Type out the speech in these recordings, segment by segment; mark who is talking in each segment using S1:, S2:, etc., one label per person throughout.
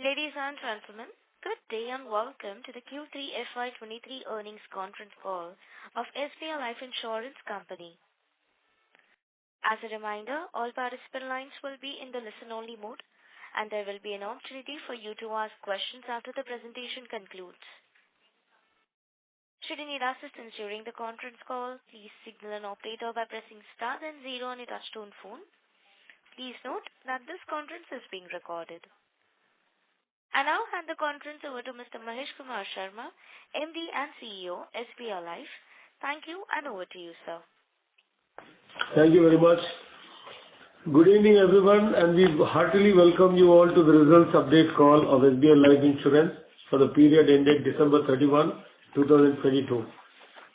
S1: Ladies and gentlemen, good day and welcome to the Q3FY23 earnings conference call of SBI Life Insurance Company. As a reminder, all participant lines will be in the listen-only mode, and there will be an opportunity for you to ask questions after the presentation concludes. Should you need assistance during the conference call, please signal an operator by pressing star then 0 on your touchtone phone. Please note that this conference is being recorded. I now hand the conference over to Mr. Mahesh Kumar Sharma, MD and CEO, SBI Life. Thank you, and over to you, sir.
S2: Thank you very much. Good evening, everyone, and we heartily welcome you all to the results update call of SBI Life Insurance for the period ended December 31, 2022.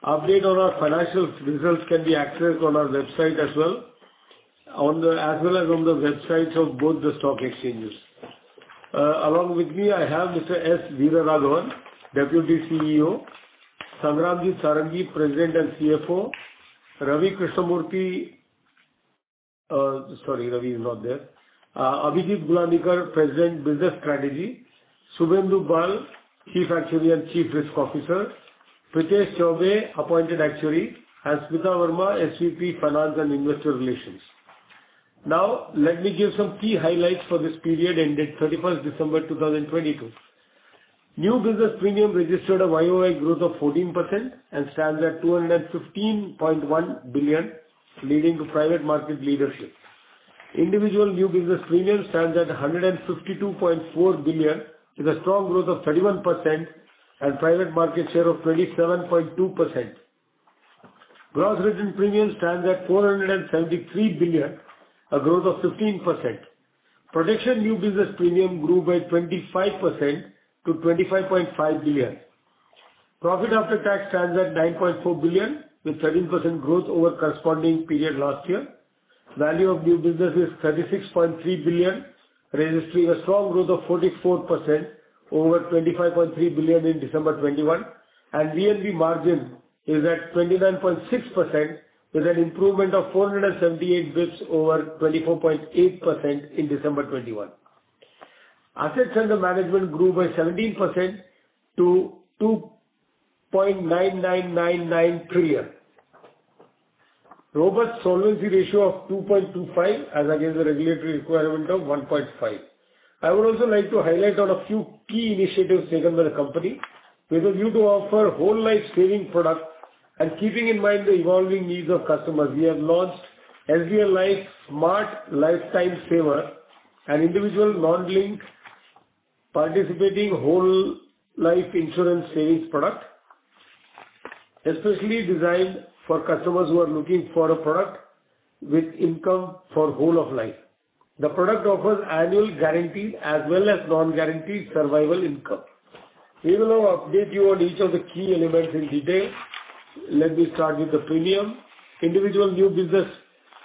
S2: Update on our financial results can be accessed on our website as well as on the websites of both the stock exchanges. Along with me, I have Mr. S. Veeraraghavan, Deputy CEO, Sangramjit Sarangi, President and CFO, Ravi Krishnamurthy, Ravi is not there, Abhijit Gulanikar, President, Business Strategy, Subhendu Bal, Chief Actuary and Chief Risk Officer, Pritesh Chaubey, Appointed Actuary, and Smita Verma, SVP, Finance and Investor Relations. Now, let me give some key highlights for this period ended 31st December 2022. New business premium registered a YOY growth of 14% and stands at 215.1 billion, leading to private market leadership. Individual new business premium stands at 152.4 billion with a strong growth of 31% and private market share of 27.2%. Gross written premium stands at 473 billion, a growth of 15%. Protection new business premium grew by 25% to 25.5 billion. Profit after tax stands at 9.4 billion with 13% growth over corresponding period last year. Value of new business is 36.3 billion, registering a strong growth of 44% over 25.3 billion in December 21, and VNB margin is at 29.6% with an improvement of 478 bps over 24.8% in December 21. Assets under management grew by 17% to 2.9999 trillion. Robust solvency ratio of 2.25 as against the regulatory requirement of 1.5. I would also like to highlight on a few key initiatives taken by the company with a view to offer whole life saving products. And keeping in mind the evolving needs of customers, we have launched SBI Life Smart Lifetime Saver, an individual non-linked participating whole life insurance savings product, especially designed for customers who are looking for a product with income for whole of life. The product offers annual guaranteed as well as non-guaranteed survival income. We will now update you on each of the key elements in detail. Let me start with the premium. Individual new business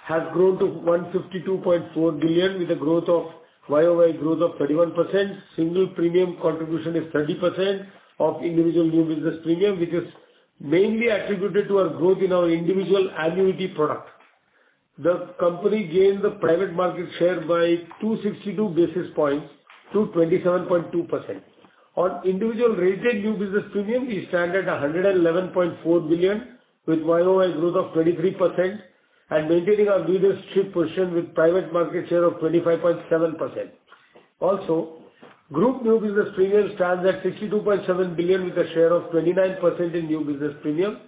S2: has grown to 152.4 billion with a growth of YOY growth of 31%. Single premium contribution is 30% of individual new business premium, which is mainly attributed to our growth in our individual annuity product. The company gained the private market share by 262 basis points to 27.2%. On individual rated new business premium, we stand at 111.4 billion with YOY growth of 23% and maintaining our leadership position with private market share of 25.7%. Also, group new business premium stands at 62.7 billion with a share of 29% in new business premium.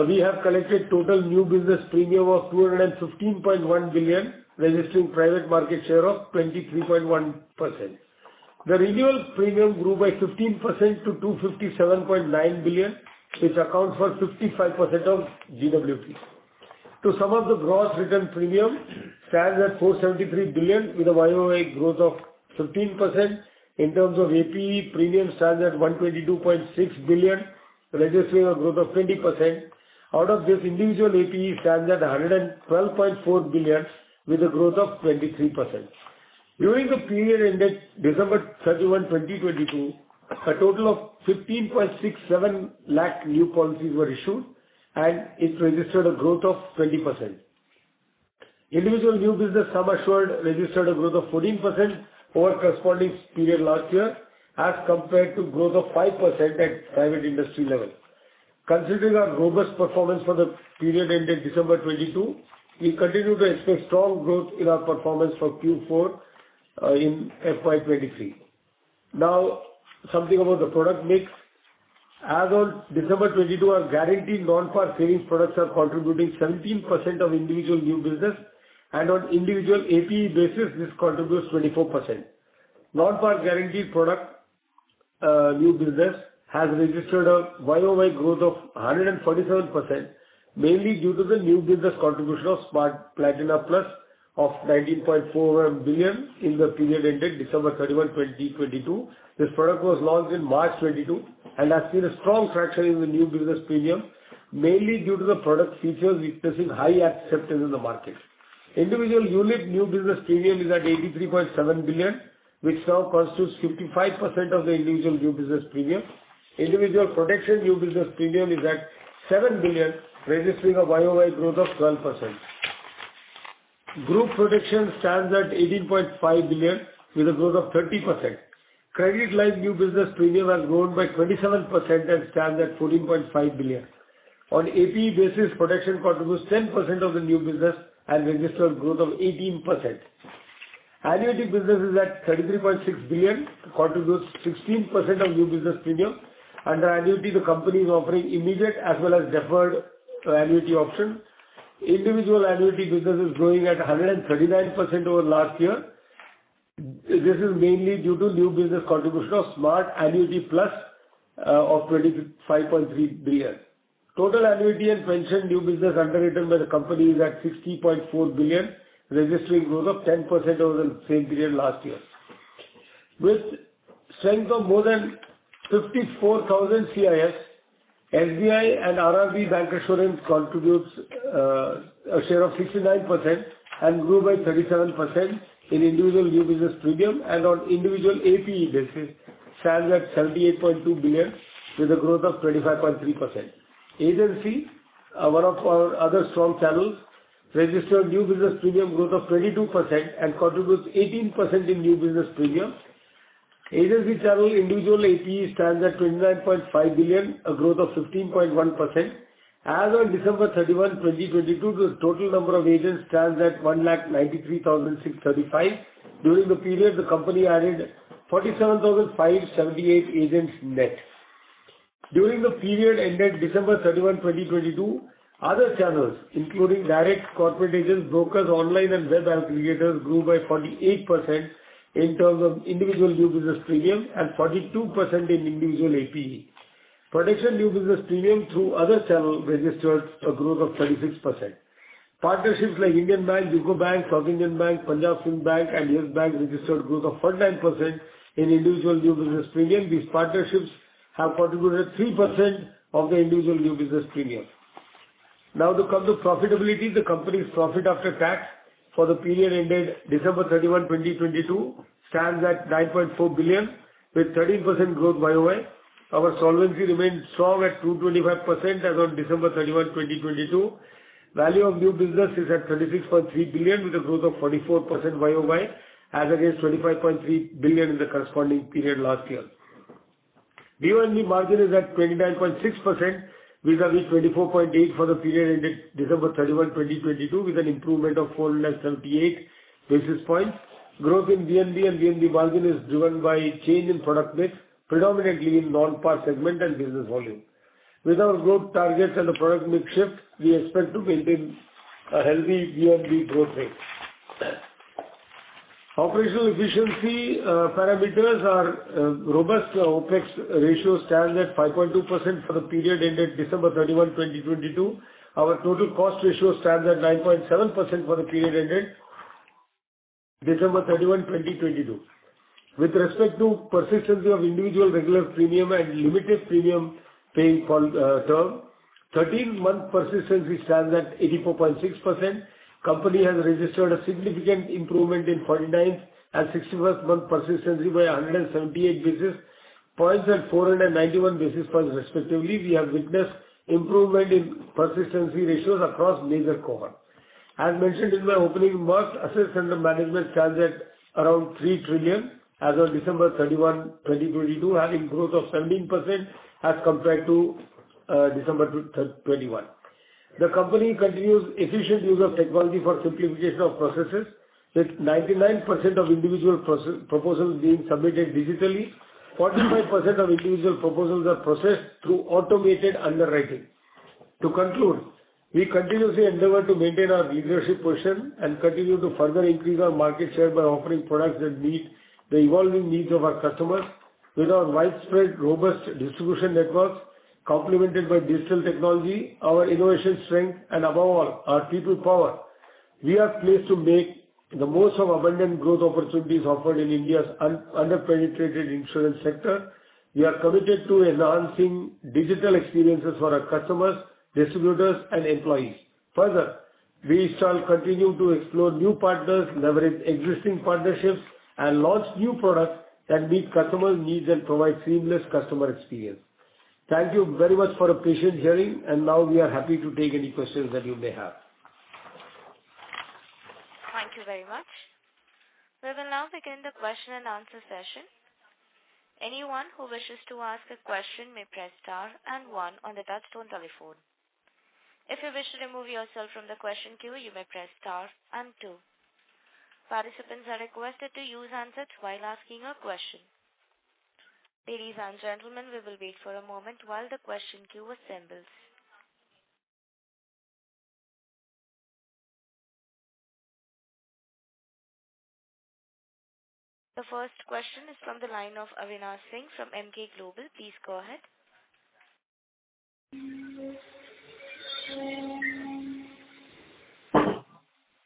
S2: We have collected total new business premium of 215.1 billion, registering private market share of 23.1%. The renewal premium grew by 15% to 257.9 billion, which accounts for 55% of GWP. To sum up, the gross written premium stands at 473 billion with a YOY growth of 15%. In terms of APE, premium stands at 122.6 billion, registering a growth of 20%. Out of this, individual APE stands at 112.4 billion with a growth of 23%. During the period ended December 31, 2022, a total of 15.67 lakh new policies were issued and it registered a growth of 20%. Individual new business sum assured registered a growth of 14%, over corresponding period last year, as compared to growth of 5% at private industry level. Considering our robust performance for the period ended December 22, we continue to expect strong growth in our performance for Q4 in FY23. Now, something about the product mix. As on December 22, our guaranteed non-par savings products are contributing 17% of individual new business, and on individual APE basis, this contributes 24%. Non-par guaranteed product new business has registered a YOY growth of 147%, mainly due to the new business contribution of Smart Platina Plus of 19.4 billion in the period ended December 31, 2022. This product was launched in March 22 and has seen a strong traction in the new business premium, mainly due to the product features witnessing high acceptance in the market. Individual unit new business premium is at 83.7 billion, which now constitutes 55% of the individual new business premium. Individual protection new business premium is at 7 billion, registering a YOY growth of 12%. Group protection stands at 18.5 billion with a growth of 30%. Credit life new business premium has grown by 27% and stands at 14.5 billion. On APE basis, protection contributes 10% of the new business and registered growth of 18%. Annuity business is at 33.6 billion, contributes 16% of new business premium. Under annuity, the company is offering immediate as well as deferred annuity option. Individual annuity business is growing at 139% over last year. This is mainly due to new business contribution of Smart Annuity Plus of 25.3 billion. Total annuity and pension new business underwritten by the company is at 60.4 billion, registering growth of 10% over the same period last year. With strength of more than 54,000 CIS, SBI and RRB bancassurance contributes a share of 69% and grew by 37% in individual new business premium, and on individual APE basis stands at 78.2 billion with a growth of 25.3%. Agency, one of our other strong channels, registered new business premium growth of 22% and contributes 18% in new business premium. Agency channel individual APE stands at 29.5 billion, a growth of 15.1%. As on December 31, 2022, the total number of agents stands at 1,93,635. During the period, the company added 47,578 agents net. During the period ended December 31, 2022, other channels, including direct corporate agents, brokers, online and web aggregators, grew by 48% in terms of individual new business premium and 42% in individual APE. Protection new business premium through other channels registered a growth of 36%. Partnerships like Indian Bank, UCO Bank, South Indian Bank, Punjab Sind Bank and Yes Bank registered growth of 49% in individual new business premium. These partnerships have contributed 3% of the individual new business premium. Now to come to profitability, the company's profit after tax for the period ended December 31, 2022 stands at 9.4 billion with 13% growth YOY. Our solvency remains strong at 225% as on December 31, 2022. Value of new business is at 36.3 billion with a growth of 44% YOY as against 25.3 billion in the corresponding period last year. VNB margin is at 29.6% vis-a-vis 24.8 for the period ended December 31, 2022 with an improvement of 478 basis points. Growth in VNB and VNB margin is driven by change in product mix, predominantly in non-par segment and business volume. With our growth targets and the product mix shift, we expect to maintain a healthy VNB growth rate. Operational efficiency parameters are robust. OPEX ratio stands at 5.2% for the period ended December 31, 2022. Our total cost ratio stands at 9.7% for the period ended December 31, 2022. With respect to persistency of individual regular premium and limited premium paying term, 13-month persistency stands at 84.6%. Company has registered a significant improvement in 49th and 61st month persistency by 178 basis points and 491 basis points respectively. We have witnessed improvement in persistency ratios across major cohorts. As mentioned in my opening remarks, assets under management stands at around 3 trillion as of December 31, 2022, having growth of 17% as compared to December 21. The company continues efficient use of technology for simplification of processes, with 99% of individual proposals being submitted digitally. 45% of individual proposals are processed through automated underwriting. To conclude, we continuously endeavor to maintain our leadership position and continue to further increase our market share by offering products that meet the evolving needs of our customers. With our widespread, robust distribution networks, complemented by digital technology, our innovation strength, and above all, our people power, we are placed to make the most of abundant growth opportunities offered in India's under-penetrated insurance sector. We are committed to enhancing digital experiences for our customers, distributors, and employees. Further, we shall continue to explore new partners, leverage existing partnerships, and launch new products that meet customers' needs and provide seamless customer experience. Thank you very much for a patient hearing, and now we are happy to take any questions that you may have.
S1: Thank you very much. We will now begin the question and answer session. Anyone who wishes to ask a question may press star and 1 on the touchtone telephone. If you wish to remove yourself from the question queue, you may press star and 2. Participants are requested to use handsets while asking a question. Ladies and gentlemen, we will wait for a moment while the question queue assembles. The first question is from the line of Avinash Singh from Emkay Global. Please go ahead.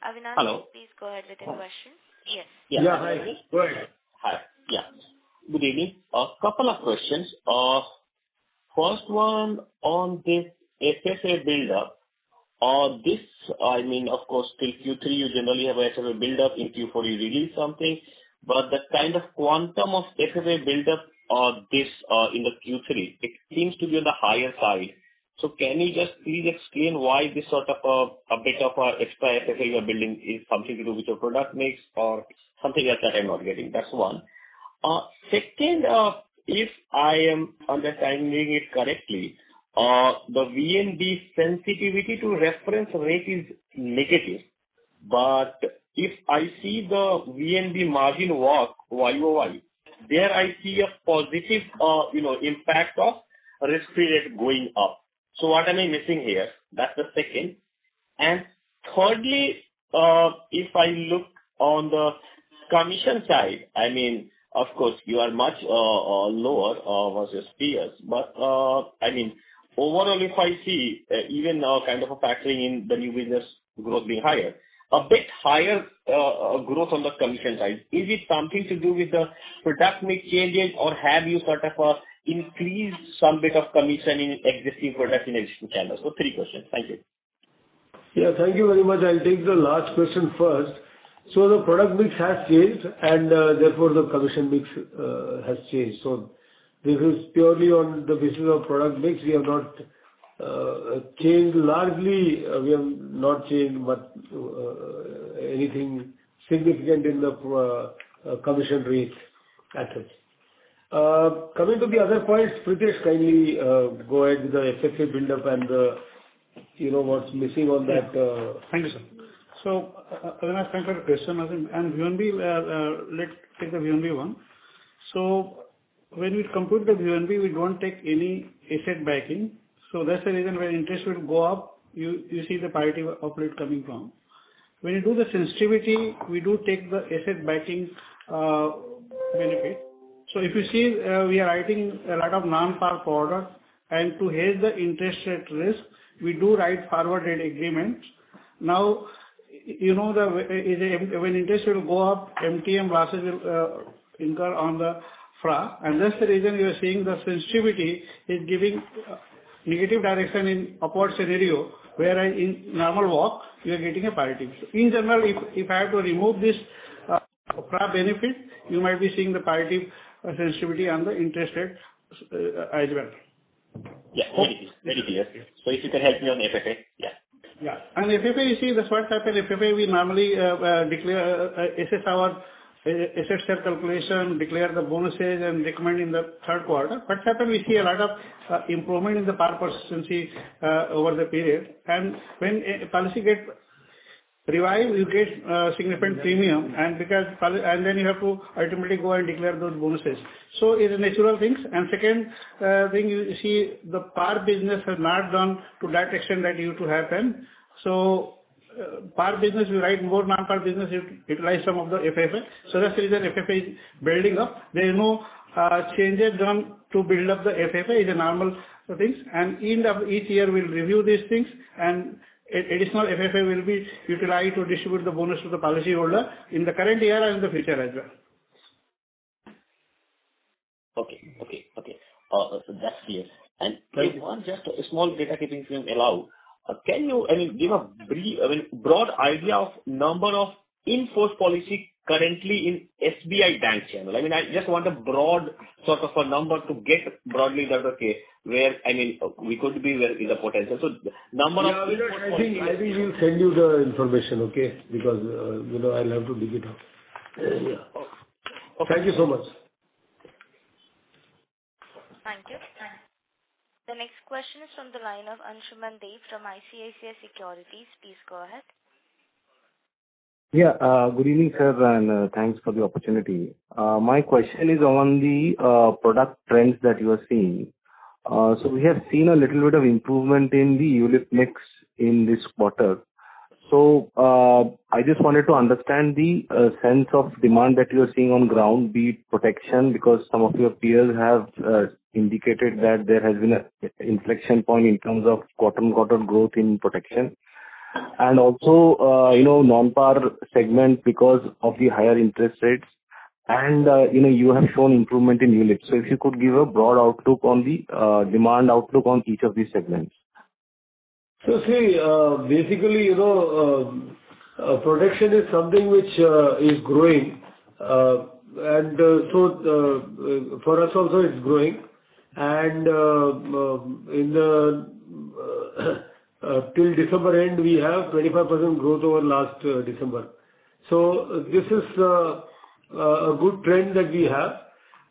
S1: Avinash,
S3: hello.
S1: Please go ahead with your question. Yes.
S2: Yeah, hi. Go ahead.
S3: Hi. Yeah. Good evening. A couple of questions. First one on this FFA build-up. This, I mean, of course, till Q3 you generally have a FFA build-up. In Q4 you release something, but the kind of quantum of FFA build-up this in the Q3, it seems to be on the higher side. So can you just please explain why this sort of a bit of extra FFA you are building is something to do with your product mix or something else that I'm not getting? That's one. Second, if I am understanding it correctly, the VNB sensitivity to reference rate is negative, but if I see the VNB margin walk YOY, there I see a positive, impact of risk-free rate going up. So what am I missing here? That's the second. And thirdly, if I look on the commission side, I mean, of course, you are much lower versus peers, but I mean, overall, if I see even kind of a factoring in the new business growth being higher, a bit higher growth on the commission side. Is it something to do with the product mix changes, or have you sort of increased some bit of commission in existing products in existing channels? So 3 questions. Thank you.
S2: Yeah, thank you very much. I'll take the last question first. So the product mix has changed, and therefore the commission mix has changed. So this is purely on the basis of product mix. We have not changed largely. We have not changed much anything significant in the commission rate as such. Coming to the other points, Pritesh, kindly go ahead with the FFA build-up and what's missing on that.
S4: Thank you, sir. So, Avinash, thank you for the question. And VNB, let's take the VNB one. So, when we compute the VNB, we don't take any asset backing. So, that's the reason when interest will go up, you see the parity of it coming from. When you do the sensitivity, we do take the asset backing benefit. So, if you see, we are writing a lot of non-par products, and to hedge the interest rate risk, we do write forward rate agreements. Now, when interest will go up, MTM losses will incur on the FRA, and that's the reason you are seeing the sensitivity is giving negative direction in upward scenario, whereas in normal walk, you are getting a parity. So in general, if I have to remove this FRA benefit, you might be seeing the parity sensitivity on the interest rate as well.
S3: Yeah, very clear. So if you can help me on FFA, yeah.
S4: Yeah, and FFA, you see, that's what happened. FFA, we normally assess our asset share calculation, declare the bonuses and recommend in the third quarter. What's happened, we see a lot of improvement in the par persistency over the period. And when a policy gets revived, you get significant premium, and then you have to ultimately go and declare those bonuses. So it's a natural things. And second thing, you see the par business has not done to that extent that used to happen. So par business, we write more, non-par business, you utilize some of the FFA. So that's the reason FFA is building up. There is no changes done to build up the FFA. It's a normal things. And end of each year, we'll review these things, and additional FFA will be utilized to distribute the bonus to the policyholder in the current year and in the future as well.
S3: Okay. So that's clear. And one just a small data keeping if you allow. Can you, give a brief, broad idea of number of in-force policy currently in SBI bank channel? I just want a broad sort of a number to get broadly that, okay, where, we could be where is the potential. So number of...
S2: I think we'll send you the information, okay? Because, I'll have to dig it out. Yeah. Okay. Thank you so much.
S1: Thank you. The next question is from the line of Anshuman Dev from ICICI Securities. Please go ahead.
S5: Yeah, good evening, sir, and thanks for the opportunity. My question is on the product trends that you are seeing. So we have seen a little bit of improvement in the ULIP mix in this quarter. So I just wanted to understand the sense of demand that you are seeing on ground, be it protection, because some of your peers have indicated that there has been an inflection point in terms of quarter-on-quarter growth in protection. And also, non-par segment because of the higher interest rates. And, you have shown improvement in ULIP. So if you could give a broad outlook on the demand outlook on each of these segments.
S2: So see, basically, protection is something which is growing. And so for us also it's growing. And in the till December end, we have 25% growth over last December. So this is a good trend that we have,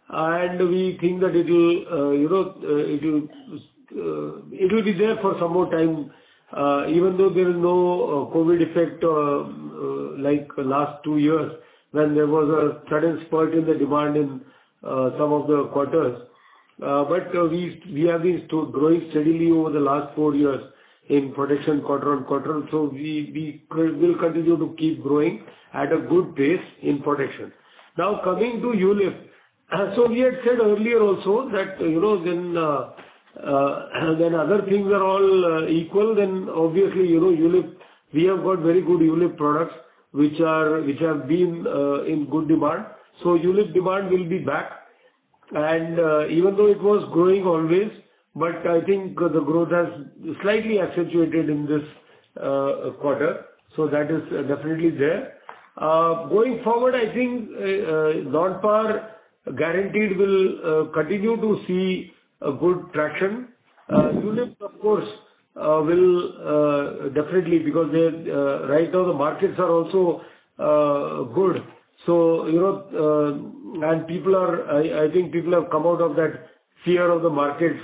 S2: and we think that it will be there for some more time, even though there is no COVID effect like last 2 years when there was a sudden spurt in the demand in some of the quarters. But we have been growing steadily over the last 4 years in protection quarter on quarter. So we will continue to keep growing at a good pace in protection. Now coming to ULIP, so we had said earlier also that when other things are all equal, then obviously ULIP, we have got very good ULIP products which have been in good demand. So ULIP demand will be back, and even though it was growing always, but I think the growth has slightly accentuated in this quarter. So that is definitely there. Going forward, I think non-par guaranteed will continue to see a good traction. ULIP, of course, will definitely, because right now the markets are also good. So, and I think people have come out of that fear of the markets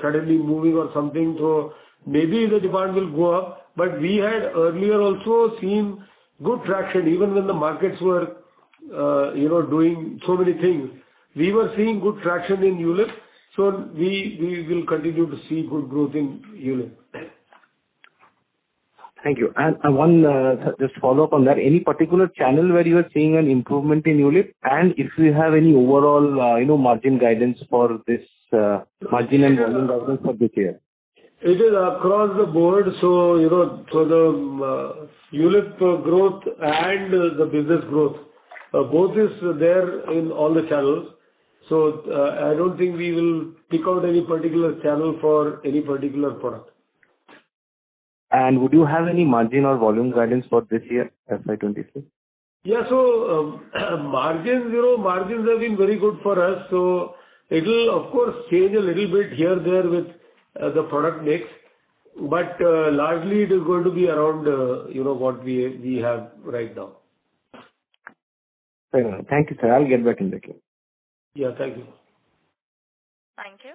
S2: suddenly moving or something. So maybe the demand will go up. But we had earlier also seen good traction, even when the markets were, doing so many things. We were seeing good traction in ULIP. So we will continue to see good growth in ULIP.
S5: Thank you. And one just follow up on that. Any particular channel where you are seeing an improvement in ULIP, and if you have any overall margin guidance for this margin and volume guidance for this year?
S2: It is across the board. So the ULIP growth and the business growth, both is there in all the channels. So I don't think we will pick out any particular channel for any particular product.
S5: And would you have any margin or volume guidance for this year, FY23?
S2: Yeah, so margins have been very good for us. So it will, of course, change a little bit here there with the product mix, but largely it is going to be around what we have right now.
S5: Fair enough. Thank you, sir. I'll get back in the queue.
S2: Yeah, thank you.
S1: Thank you.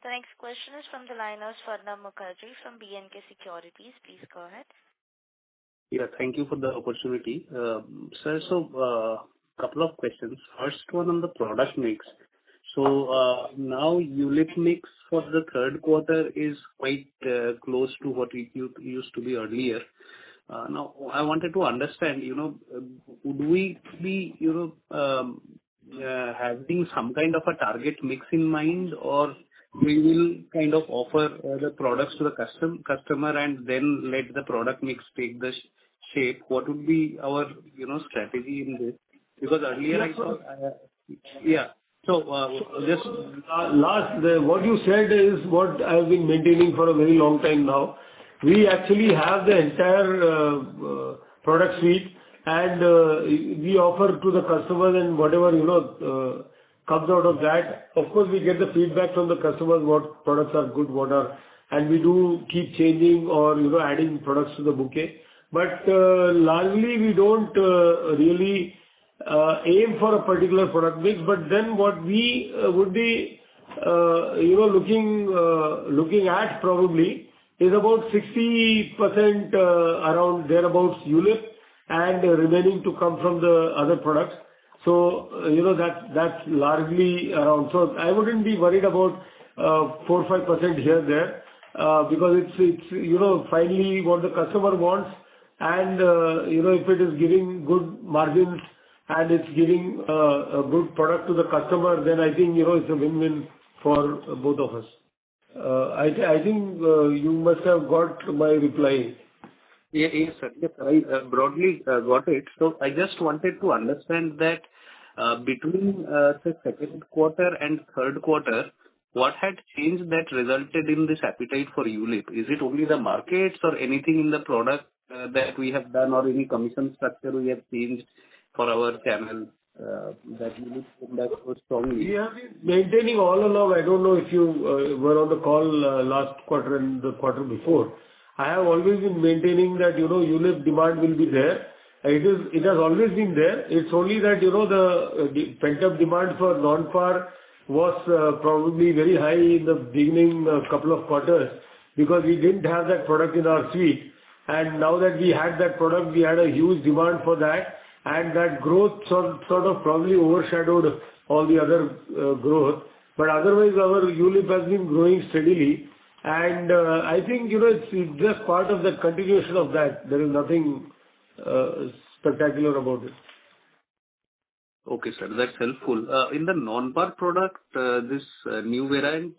S1: The next question is from the line of Swarna Mukherjee from BNK Securities. Please go ahead.
S6: Yeah, thank you for the opportunity. Sir, so couple of questions. First one on the product mix. So now ULIP mix for the third quarter is quite close to what it used to be earlier. Now, I wanted to understand, would we be, having some kind of a target mix in mind, or we will kind of offer the products to the customer and then let the product mix take the shape? What would be our, strategy in this? Because earlier I thought, yeah. So just
S2: what you said is what I've been maintaining for a very long time now. We actually have the entire product suite, and we offer to the customers, and whatever comes out of that. Of course, we get the feedback from the customers what products are good, and we do keep changing or adding products to the bouquet. But largely we don't really aim for a particular product mix. But then what we would be looking at probably is about 60% around thereabouts ULIP, and remaining to come from the other products. So that's largely around. So I wouldn't be worried about 4 or 5% here there, because it's finally what the customer wants, and if it is giving good margins and it's giving a good product to the customer, then I think it's a win-win for both of us. I think you must have got my reply.
S6: Yes, sir. Yes, I broadly got it. So I just wanted to understand that between the second quarter and third quarter, what had changed that resulted in this appetite for ULIP? Is it only the markets or anything in the product that we have done, or any commission structure we have changed for our channel that ULIP that so strongly?
S2: We have been maintaining all along. I don't know if you were on the call last quarter and the quarter before. I have always been maintaining that ULIP demand will be there. It has always been there. It's only that the pent-up demand for non-par was probably very high in the beginning couple of quarters, because we didn't have that product in our suite. And now that we had that product, we had a huge demand for that, and that growth sort of probably overshadowed all the other growth. But otherwise, our ULIP has been growing steadily, and I think it's just part of the continuation of that. There is nothing spectacular about it.
S6: Okay, sir, that's helpful. In the non-par product, this new variant,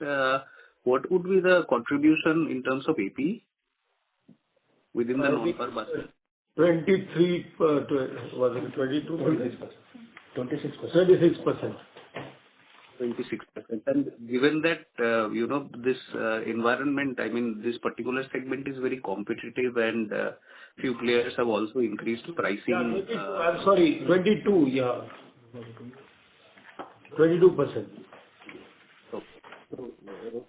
S6: what would be the contribution in terms of AP within the non-par basket?
S2: 23, was it 22? 26%.
S6: 26%. And given that, this environment, I mean, this particular segment is very competitive, and few players have also increased pricing.
S2: Yeah, 22, I'm sorry, 22, yeah. 22%.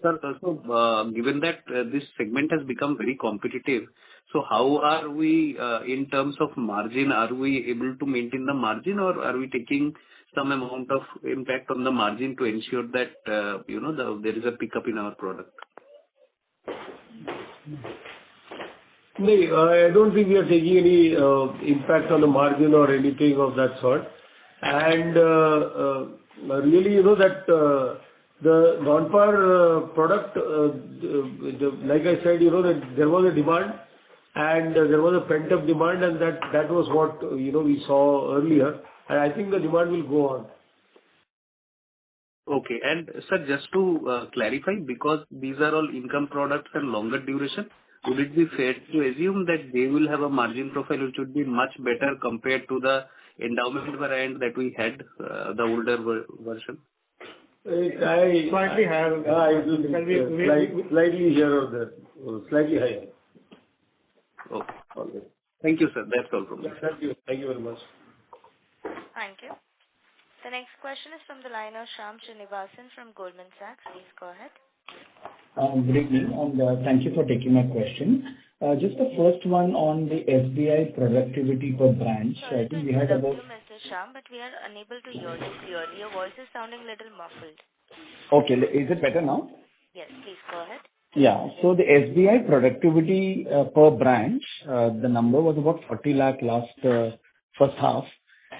S6: Sir, also, given that this segment has become very competitive, so how are we in terms of margin? Are we able to maintain the margin, or are we taking some amount of impact on the margin to ensure that there is a pickup in our product?
S2: No, I don't think we are taking any impact on the margin or anything of that sort. And really, that the non-par product, like I said, that there was a demand, and there was a pent-up demand, and that was what we saw earlier, and I think the demand will go on.
S6: Okay. And sir, just to clarify, because these are all income products and longer duration, would it be fair to assume that they will have a margin profile which would be much better compared to the endowment variant that we had, the older version?
S4: Slightly higher.
S2: Slightly here or there. Slightly higher.
S6: Okay. Okay. Thank you, sir. That's all from me.
S2: Thank you. Thank you very much.
S1: Thank you. The next question is from the line of Shyam Srinivasan from Goldman Sachs. Please go ahead.
S7: Good evening, and thank you for taking my question. Just the first one on the SBI productivity per branch.
S1: Sorry,
S7: I think we had about...
S1: Mr. Shyam, but we are unable to hear you clearly. Your voice is sounding a little muffled.
S7: Okay. Is it better now?
S1: Yes, please go ahead.
S7: Yeah. So the SBI productivity per branch, the number was about 40 lakh last first half.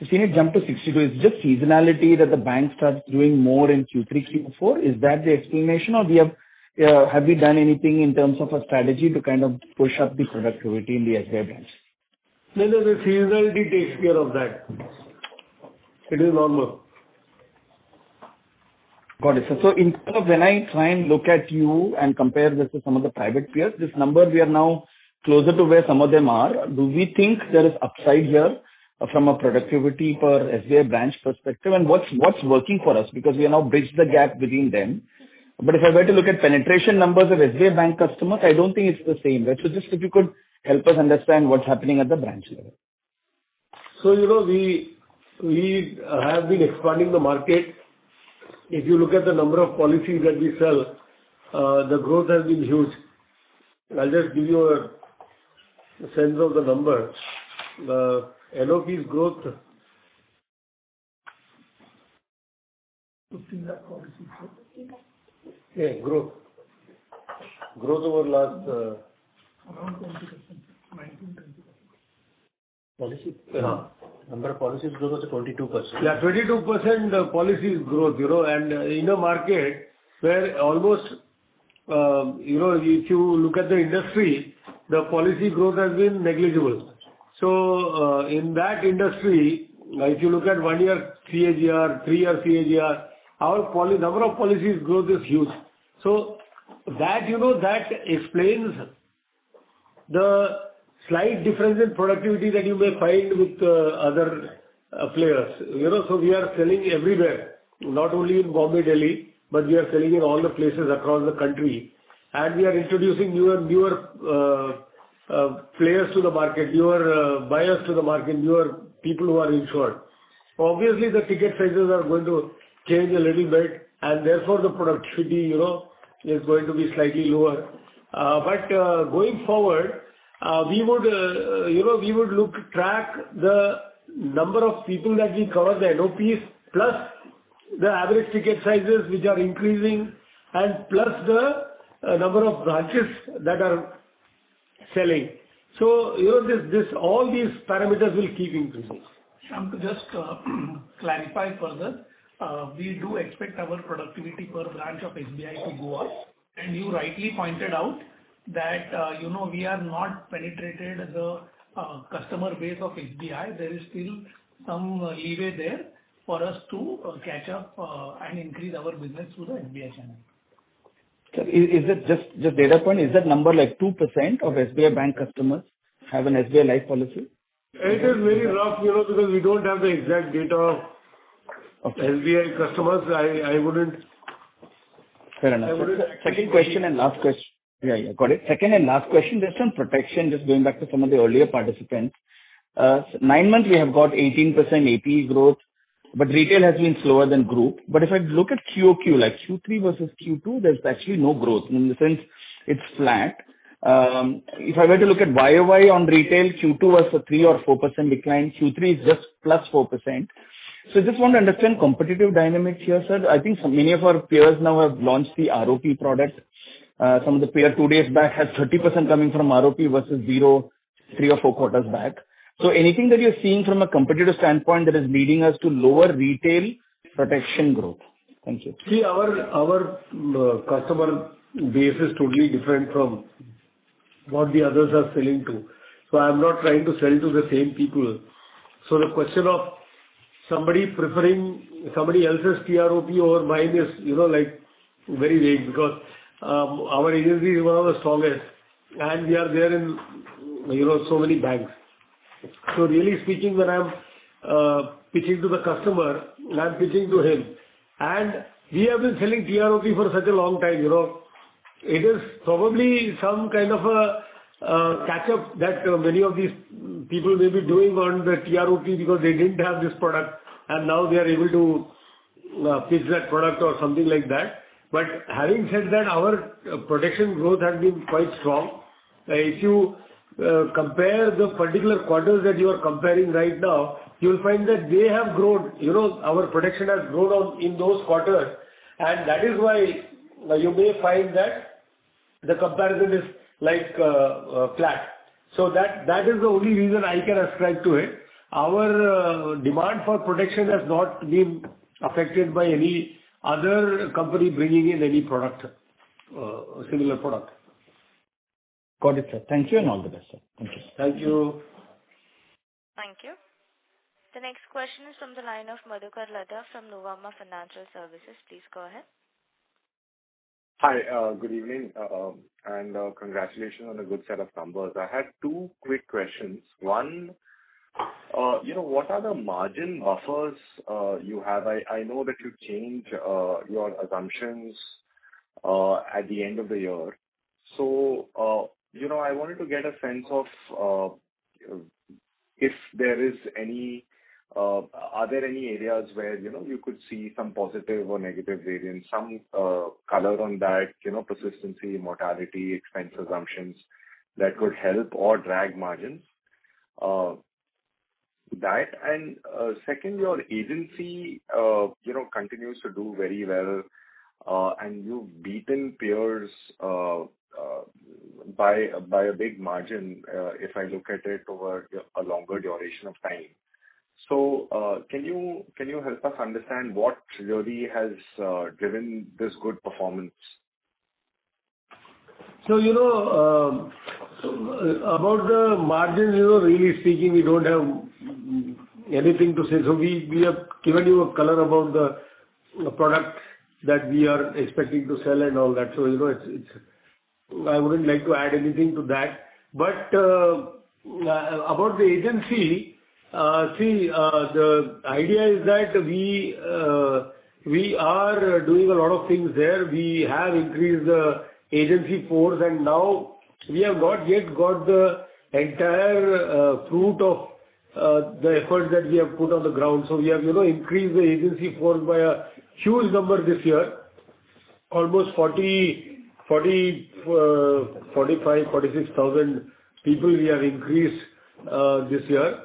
S7: We've seen it jump to 62. Is it just seasonality that the bank starts doing more in Q3, Q4? Is that the explanation, or have we done anything in terms of a strategy to kind of push up the productivity in the SBI branch?
S2: No, the seasonality takes care of that. It is normal.
S7: Got it. So in terms of when I try and look at you and compare this to some of the private peers, this number we are now closer to where some of them are. Do we think there is upside here from a productivity per SBI branch perspective? And what's working for us? Because we are now bridged the gap between them. But if I were to look at penetration numbers of SBI bank customers, I don't think it's the same, right? So just if you could help us understand what's happening at the branch level.
S2: So, we have been expanding the market. If you look at the number of policies that we sell, the growth has been huge. I'll just give you a sense of the number. The NOP's growth. 15 lakh policies. Yeah, growth. Growth over last. Around 20%, 19-20%. Policy? Yeah.
S6: Number of policies growth was 22%.
S2: Yeah, 22% policies growth, and in a market where almost, if you look at the industry, the policy growth has been negligible. So, in that industry, if you look at 1 year CAGR, 3 year CAGR, our number of policies growth is huge. So, that, that explains the slight difference in productivity that you may find with other players. So we are selling everywhere, not only in Bombay, Delhi, but we are selling in all the places across the country. And we are introducing newer players to the market, newer buyers to the market, newer people who are insured. Obviously, the ticket sizes are going to change a little bit, and therefore the productivity, is going to be slightly lower. But going forward, we would track the number of people that we cover, the NOPs, plus the average ticket sizes which are increasing, and plus the number of branches that are selling. So, all these parameters will keep increasing.
S8: Shyam, to just clarify further, we do expect our productivity per branch of SBI to go up. And you rightly pointed out that, we are not penetrated the customer base of SBI. There is still some leeway there for us to catch up and increase our business through the SBI channel.
S7: So is it just data point? Is that number like 2% of SBI bank customers have an SBI life policy?
S2: It is very rough, because we don't have the exact data of SBI customers. I wouldn't.
S7: Fair enough. Second question and last question. Yeah, got it. Second and last question, just on protection, just going back to some of the earlier participants. 9 months we have got 18% APE growth, but retail has been slower than group. But if I look at QOQ, like Q3 versus Q2, there's actually no growth. In the sense, it's flat. If I were to look at YOY on retail, Q2 was a 3 or 4% decline. Q3 is just plus 4%. So I just want to understand competitive dynamics here, sir. I think many of our peers now have launched the ROP product. Some of the peer 2 days back has 30% coming from ROP versus 0 3 or 4 quarters back. So anything that you're seeing from a competitive standpoint that is leading us to lower retail protection growth? Thank you.
S2: See, our customer base is totally different from what the others are selling to. So I'm not trying to sell to the same people. So the question of somebody preferring somebody else's TROP over mine is, very vague, because our agency is one of the strongest, and we are there in, so many banks. So really speaking, when I'm pitching to the customer, I'm pitching to him. And we have been selling TROP for such a long time, It is probably some kind of a catch-up that many of these people may be doing on the TROP because they didn't have this product, and now they are able to pitch that product or something like that. But having said that, our protection growth has been quite strong. If you compare the particular quarters that you are comparing right now, you will find that they have grown. You know, our production has grown in those quarters, and that is why you may find that the comparison is like flat. So that is the only reason I can ascribe to it. Our demand for protection has not been affected by any other company bringing in any product, similar product.
S7: Got it, sir. Thank you and all the best, sir. Thank you.
S2: Thank you.
S1: Thank you. The next question is from the line of Madhukar Ladha from Nuvama Financial Services. Please go ahead.
S9: Hi, good evening, and congratulations on a good set of numbers. I had two quick questions. One, what are the margin buffers you have? I know that you change your assumptions at the end of the year. So, I wanted to get a sense of if there is any, are there any areas where, you could see some positive or negative variance, some color on that, persistency, mortality, expense assumptions that could help or drag margins? That and second, your agency, continues to do very well, and you've beaten peers by a big margin, if I look at it over a longer duration of time. So, can you help us understand what really has driven this good performance?
S2: So, about the margins, really speaking, we don't have anything to say. So we have given you a color about the product that we are expecting to sell and all that. So, it's I wouldn't like to add anything to that. But about the agency, the idea is that we are doing a lot of things there. We have increased the agency force, and now we have not yet got the entire fruit of the efforts that we have put on the ground. So we have, increased the agency force by a huge number this year, almost 46,000 people we have increased this year.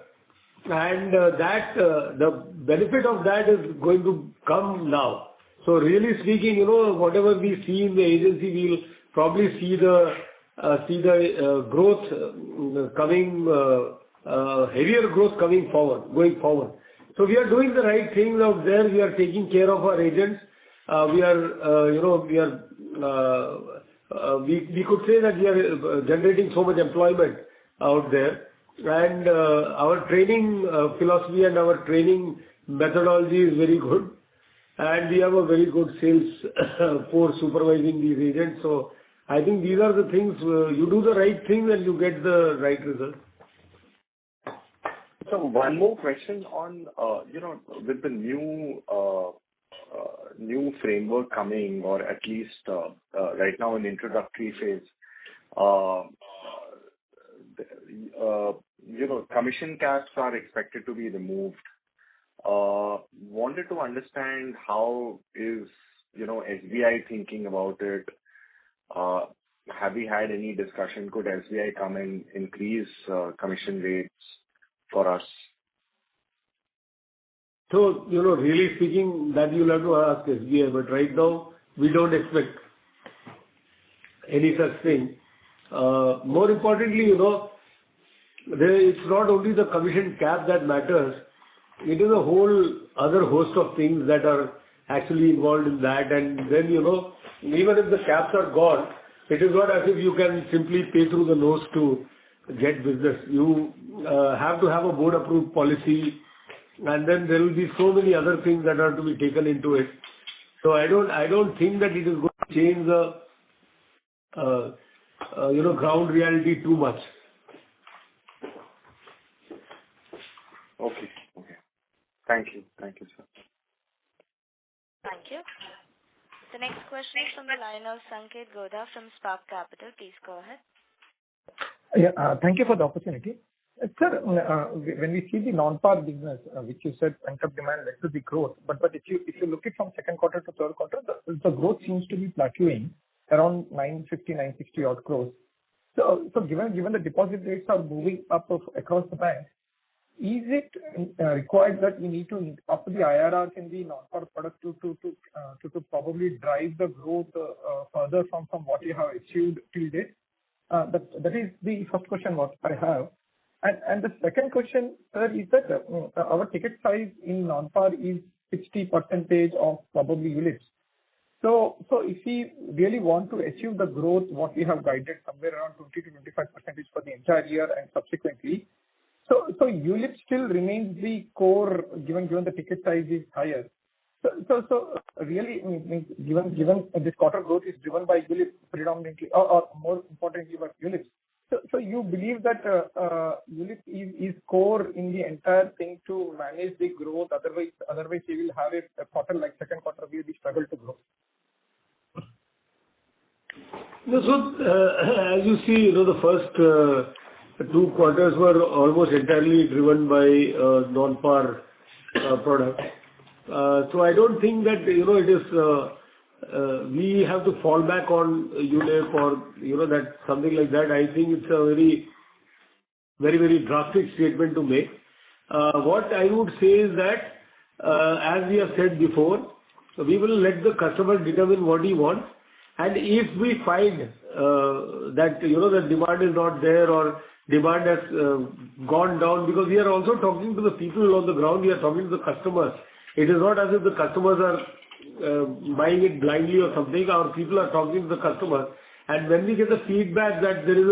S2: And the benefit of that is going to come now. So really speaking, whatever we see in the agency, we'll probably see the growth coming, heavier growth going forward. So we are doing the right things out there. We are taking care of our agents. We could say that we are generating so much employment out there. And our training philosophy and our training methodology is very good. And we have a very good sales force supervising these agents. So I think these are the things, you do the right thing and you get the right result.
S9: So one more question on, with the new framework coming, or at least right now in introductory phase, commission caps are expected to be removed. Wanted to understand how is, SBI thinking about it? Have we had any discussion? Could SBI come and increase commission rates for us?
S2: So, really speaking, that you'll have to ask SBI, but right now, we don't expect any such thing. More importantly, it's not only the commission cap that matters, it is a whole other host of things that are actually involved in that. And then, even if the caps are gone, it is not as if you can simply pay through the nose to get business. You have to have a board approved policy, and then there will be so many other things that are to be taken into it. So I don't think that it is going to change the ground reality too much.
S9: Okay. Thank you, sir.
S1: Thank you. The next question is from the line of Sanket Godha from Spark Capital. Please go ahead.
S10: Yeah, thank you for the opportunity. Sir, when we see the non-par business, which you said pent-up demand led to the growth, but if you look at from second quarter to third quarter, the growth seems to be plateauing around 950, 960 odd crores. So given the deposit rates are moving up across the bank, is it required that we need to up the IRRs in the non-par product to probably drive the growth further from what you have achieved till date? That is the first question what I have. And the second question, sir, is that our ticket size in non-par is 60% of probably ULIPs. So if we really want to achieve the growth, what we have guided somewhere around 20 to 25% for the entire year and subsequently, so ULIP still remains the core given the ticket size is higher. So really, given this quarter growth is driven by ULIP predominantly, or more importantly, by ULIPs. So you believe that ULIP is core in the entire thing to manage the growth. Otherwise, we will have a quarter like second quarter where we struggle to grow.
S2: No, so as you see, the first 2 quarters were almost entirely driven by non-par product. So I don't think that it is we have to fall back on ULIP or that something like that. I think it's a very drastic statement to make. What I would say is that as we have said before, we will let the customer determine what he wants, and if we find that the demand is not there or demand has gone down, because we are also talking to the people on the ground, we are talking to the customers. It is not as if the customers are buying it blindly or something. Our people are talking to the customers, and when we get the feedback that there is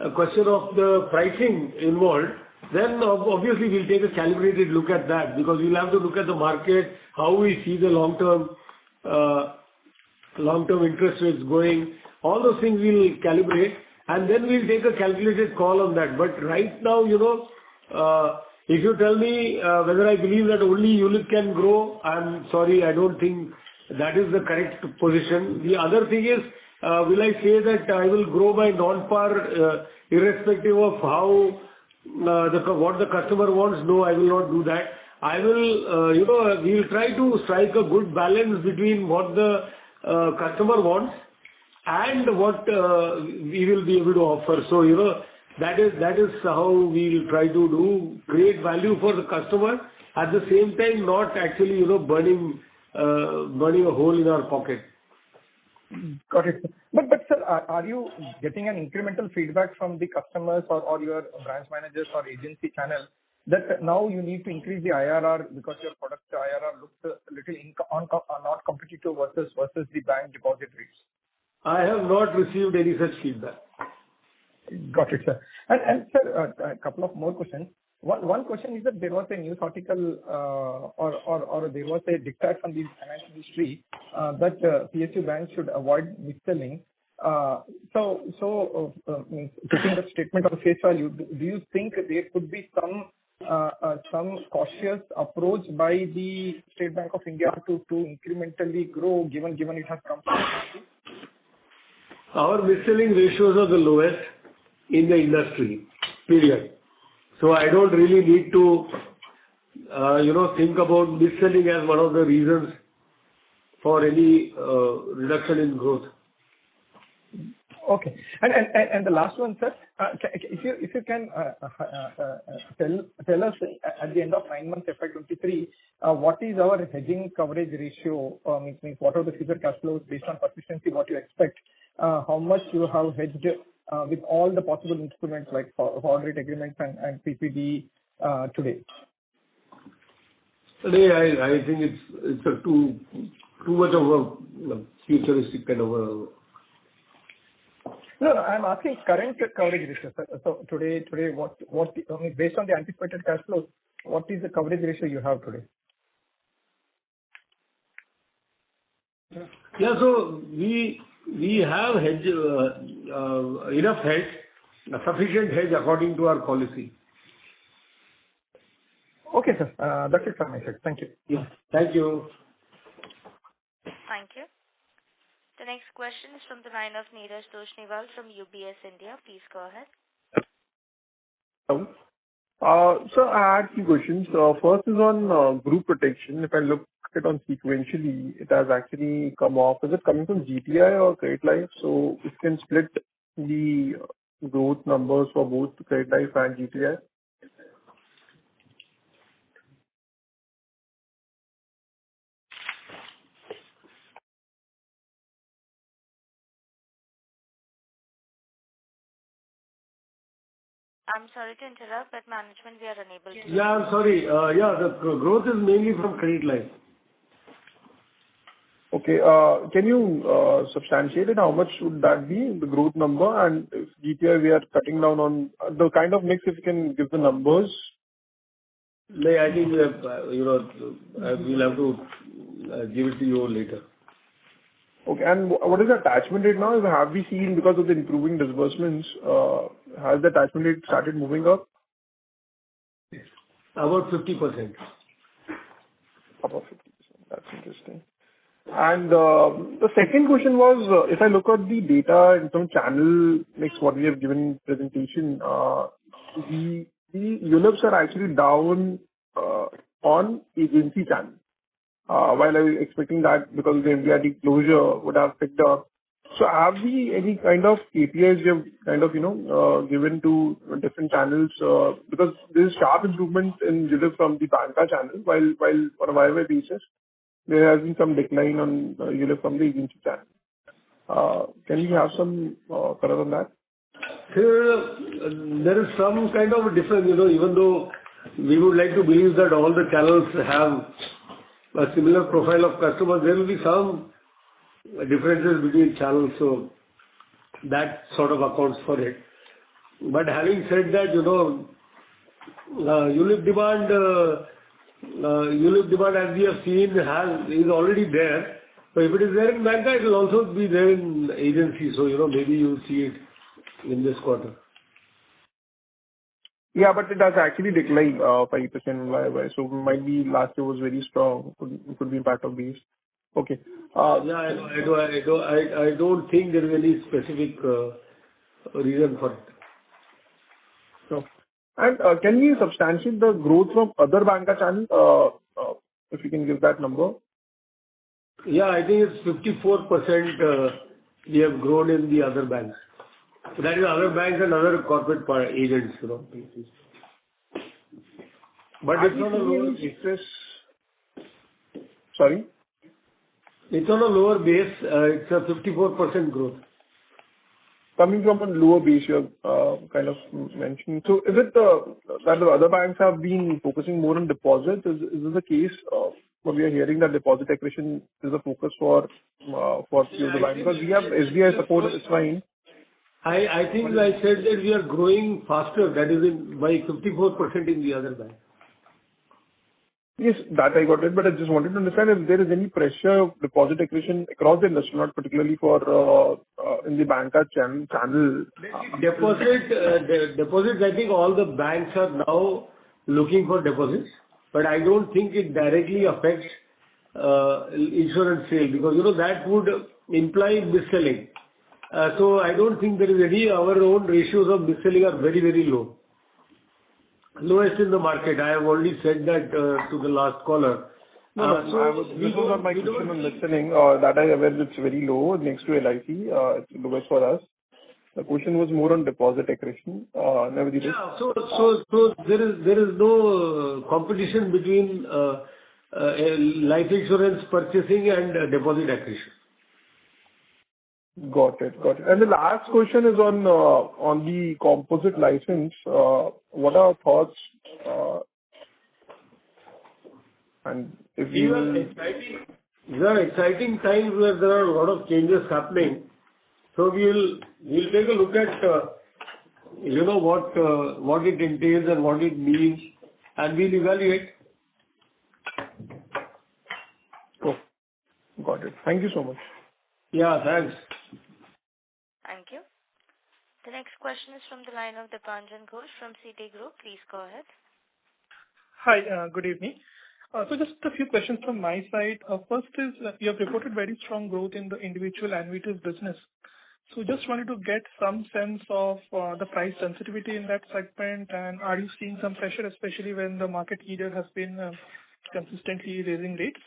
S2: a question of the pricing involved, then obviously we'll take a calibrated look at that, because we'll have to look at the market, how we see the long-term interest rates going. All those things we'll calibrate, and then we'll take a calculated call on that. But right now, if you tell me whether I believe that only ULIP can grow, I'm sorry, I don't think that is the correct position. The other thing is, will I say that I will grow by non-par irrespective of how what the customer wants? No, I will not do that. I will, we'll try to strike a good balance between what the customer wants and what we will be able to offer. So, that is how we will try to do great value for the customer, at the same time not actually, burning a hole in our pocket.
S10: Got it. But sir, are you getting an incremental feedback from the customers or your branch managers or agency channel that now you need to increase the IRR because your product IRR looks a little not competitive versus the bank deposit rates?
S2: I have not received any such feedback.
S10: Got it, sir. And sir, a couple of more questions. One question is that there was a news article or there was a diktat from the finance ministry that PSU banks should avoid mis-selling. So taking that statement on face value, do you think there could be some cautious approach by the State Bank of India to incrementally grow given it has come from the country?
S2: Our mis-selling ratios are the lowest in the industry, period. So I don't really need to, think about mis-selling as one of the reasons for any reduction in growth.
S10: Okay. And the last one, sir, if you can tell us at the end of 9 months FY23, what is our hedging coverage ratio? Means what are the future cash flows based on persistency, what you expect? How much you have hedged with all the possible instruments like forward rate agreements and PPD today?
S2: Today, I think it's a too much of a futuristic kind of a.
S10: No, I'm asking current coverage ratio. So today, what based on the anticipated cash flows, what is the coverage ratio you have today?
S2: Yeah, so we have hedge enough hedge, sufficient hedge according to our policy.
S10: Okay, sir. That's it from my side. Thank you.
S2: Yeah. Thank you.
S1: Thank you. The next question is from the line of Neeraj Toshniwal from UBS India. Please go ahead.
S11: So I had 2 questions. First is on group protection. If I look at it on sequentially, it has actually come off. Is it coming from GTI or credit life? So if you can split the growth numbers for both Credit Life and GTI?
S1: I'm sorry to interrupt, but management, we are unable to.
S2: Yeah, I'm sorry. The growth is mainly from Credit Life.
S11: Okay. Can you substantiate it? How much would that be, the growth number? And if GTI, we are cutting down on the kind of mix, if you can give the numbers.
S2: I think we have, we'll have to give it to you later.
S11: Okay. And what is the attachment rate now? Have we seen, because of the improving disbursements, has the attachment rate started moving up?
S2: About 50%.
S11: About 50%. That's interesting. And the second question was, if I look at the data in some channel mix, what we have given in presentation, the ULIPs are actually down on agency channel. While I was expecting that because of the MDRT closure would have picked up. So have we any kind of KPIs you have kind of, given to different channels? Because there is sharp improvement in ULIP from the banca channel, while on a YY basis, there has been some decline on ULIP from the agency channel. Can we have some color on that?
S2: There is some kind of a difference, even though we would like to believe that all the channels have a similar profile of customers, there will be some differences between channels, so that sort of accounts for it. But having said that, ULIP demand, as we have seen, is already there. So if it is there in banca, it will also be there in agency. So, maybe you will see it in this quarter.
S11: Yeah, but it has actually declined 5% YY. So might be last year was very strong. Could be impact of base. Okay.
S2: I don't think there is any specific reason for it.
S11: So, and can you substantiate the growth from other banca channel? If you can give that number.
S2: Yeah, I think it's 54% we have grown in the other banks. So that is other banks and other corporate agents, But it's on a lower basis. Sorry? It's on a lower base. It's a 54% growth.
S11: Coming from a lower base, you have kind of mentioned. So is it that the other banks have been focusing more on deposits? Is this the case? What we are hearing that deposit accretion is a focus for the bank, because we have SBI support, it's fine.
S2: I think I said that we are growing faster, that is by 54% in the other bank.
S11: Yes, that I got it, but I just wanted to understand if there is any pressure of deposit accretion across the industry, not particularly for in the banca channel.
S2: Deposits, I think all the banks are now looking for deposits, but I don't think it directly affects insurance sale, because that would imply mis-selling. So I don't think there is any. Our own ratios of mis-selling are very, very low. Lowest in the market. I have already said that to the last caller.
S11: This was not my question on mis-selling. That I aware it's very low next to LIC. It's lowest for us. The question was more on deposit accretion. Nevertheless.
S2: Yeah. So there is no competition between life insurance purchasing and deposit accretion.
S11: Got it. And the last question is on the composite license. What are our thoughts? And if
S2: These are exciting times where there are a lot of changes happening. So we'll take a look at what it entails and what it means, and we'll evaluate.
S11: Oh, got it. Thank you so much.
S2: Yeah, thanks.
S1: Thank you. The next question is from the line of Dipanjan Ghosh from Citigroup. Please go ahead.
S12: Hi, good evening. So just a few questions from my side. First is, you have reported very strong growth in the individual annuities business. So just wanted to get some sense of the price sensitivity in that segment, and are you seeing some pressure, especially when the market leader has been consistently raising rates?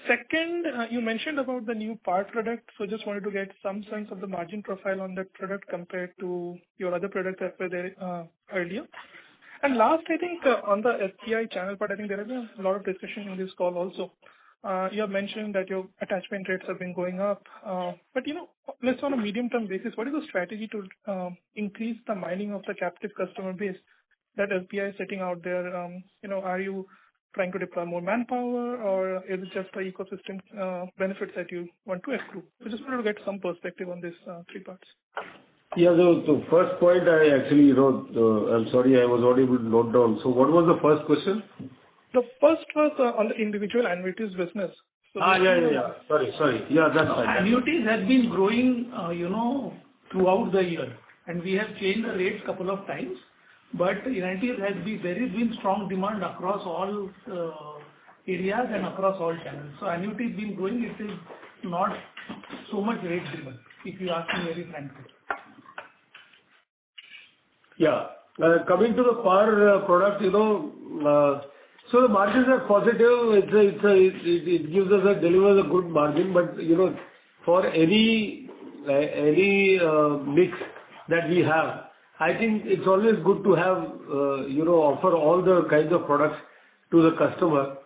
S12: Second, you mentioned about the new par product, so just wanted to get some sense of the margin profile on that product compared to your other products that were there earlier. And last, I think on the SBI channel part, I think there has been a lot of discussion in this call also. You have mentioned that your attachment rates have been going up. But, let's on a medium-term basis, what is the strategy to increase the mining of the captive customer base that SBI is setting out there? Are you trying to deploy more manpower, or is it just the ecosystem benefits that you want to accrue? So just wanted to get some perspective on these three parts.
S2: Yeah, the first point I actually wrote, I'm sorry, I was not able to note down. So what was the first question?
S12: The first was on the individual annuities business. So
S2: yeah. Sorry. Yeah, that's fine.
S8: Annuities has been growing, throughout the year, and we have changed the rates couple of times. But annuities there has been strong demand across all areas and across all channels. So annuities been growing. It is not so much rate driven, if you ask me very frankly.
S2: Yeah. Coming to the par product, so the margins are positive. It gives us delivers a good margin, but for any mix that we have, I think it's always good to have offer all the kinds of products to the customer,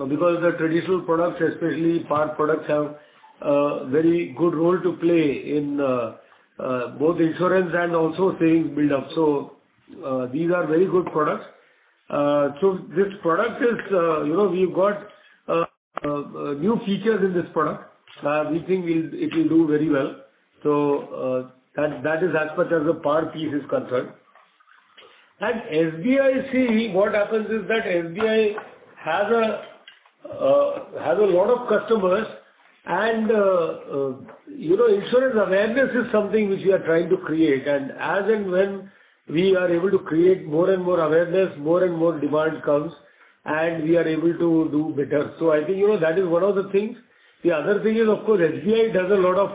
S2: because the traditional products, especially par products, have a very good role to play in both insurance and also savings build up. So these are very good products. So this product is, we've got new features in this product. We think it will do very well. So that is as much as the par piece is concerned. And SBI, see, what happens is that SBI has a lot of customers, and insurance awareness is something which we are trying to create. And as and when we are able to create more and more awareness, more and more demand comes, and we are able to do better. So I think, that is one of the things. The other thing is, of course, SBI does a lot of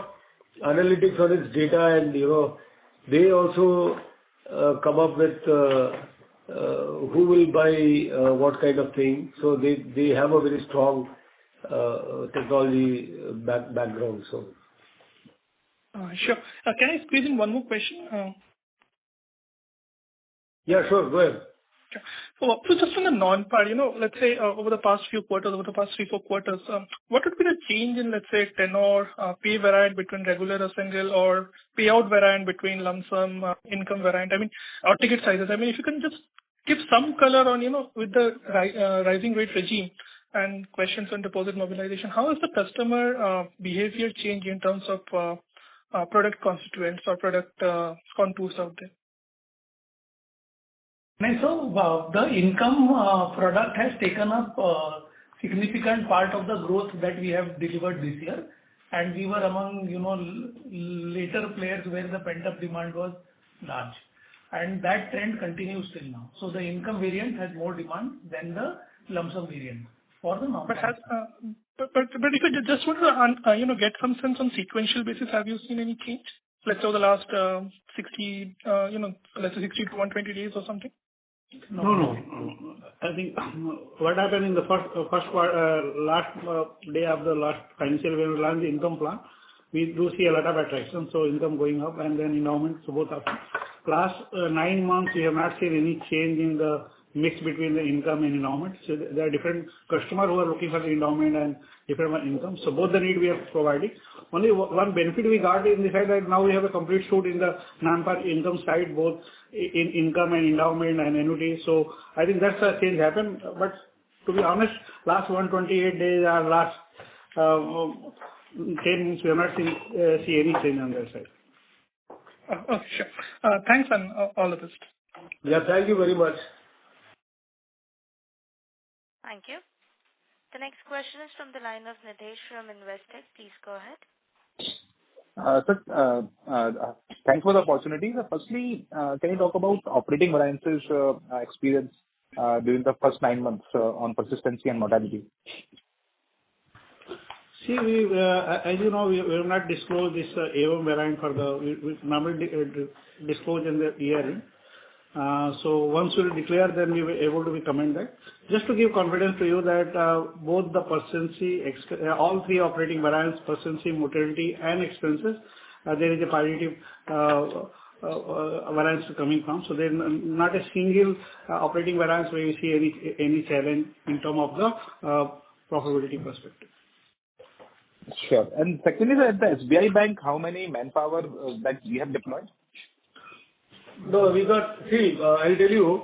S2: analytics on its data, and, they also come up with who will buy what kind of thing. So they have a very strong technology background. So.
S12: Sure. Can I squeeze in one more question?
S2: Yeah, sure. Go ahead.
S12: So just on the non-par, let's say over the past few quarters, over the past 3-4 quarters, what would be the change in, let's say, tenor, pay variant between regular or single, or payout variant between lump sum, income variant, or ticket sizes? If you can just give some color on, with the rising rate regime and questions on deposit mobilization, how is the customer behavior change in terms of product constituents or product contours out there?
S8: So the income product has taken up a significant part of the growth that we have delivered this year, and we were among later players where the pent-up demand was large, and that trend continues till now. So the income variant has more demand than the lump sum variant for the non-par.
S12: But if you just want to get some sense on sequential basis, have you seen any change? Let's say over the last 60 to 120 days or something.
S4: No. I think what happened in the first quarter, last day of the last financial year, when we launched the income plan, we do see a lot of attraction, so income going up, and then endowment, so both up. Last 9 months, we have not seen any change in the mix between the income and endowment. So there are different customers who are looking for the endowment and different income. So both the need we are providing. Only one benefit we got in the fact that now we have a complete suite in the non-par income side, both in income and endowment and annuity. So I think that's a change happened. But to be honest, last 128 days or last 10 months, we have not seen any change on that side.
S12: Okay, sure. Thanks, and all the best.
S2: Yeah, thank you very much.
S1: Thank you. The next question is from the line of Nitesh from Investec. Please go ahead.
S13: Sir, thanks for the opportunity. Firstly, can you talk about operating variances experience during the first 9 months on persistency and mortality?
S4: See, as you know, we have not disclosed this AOM variant we normally disclose in the year. So once we declare, then we will able to be comment that. Just to give confidence to you that both the persistency, all three operating variance, persistency, mortality, and expenses, there is a positive variance coming from. So there is not a single operating variance where we see any challenge in terms of the profitability perspective.
S13: Sure. And secondly, at the SBI Bank, how many manpower that we have deployed?
S2: No, we got, see, I'll tell you,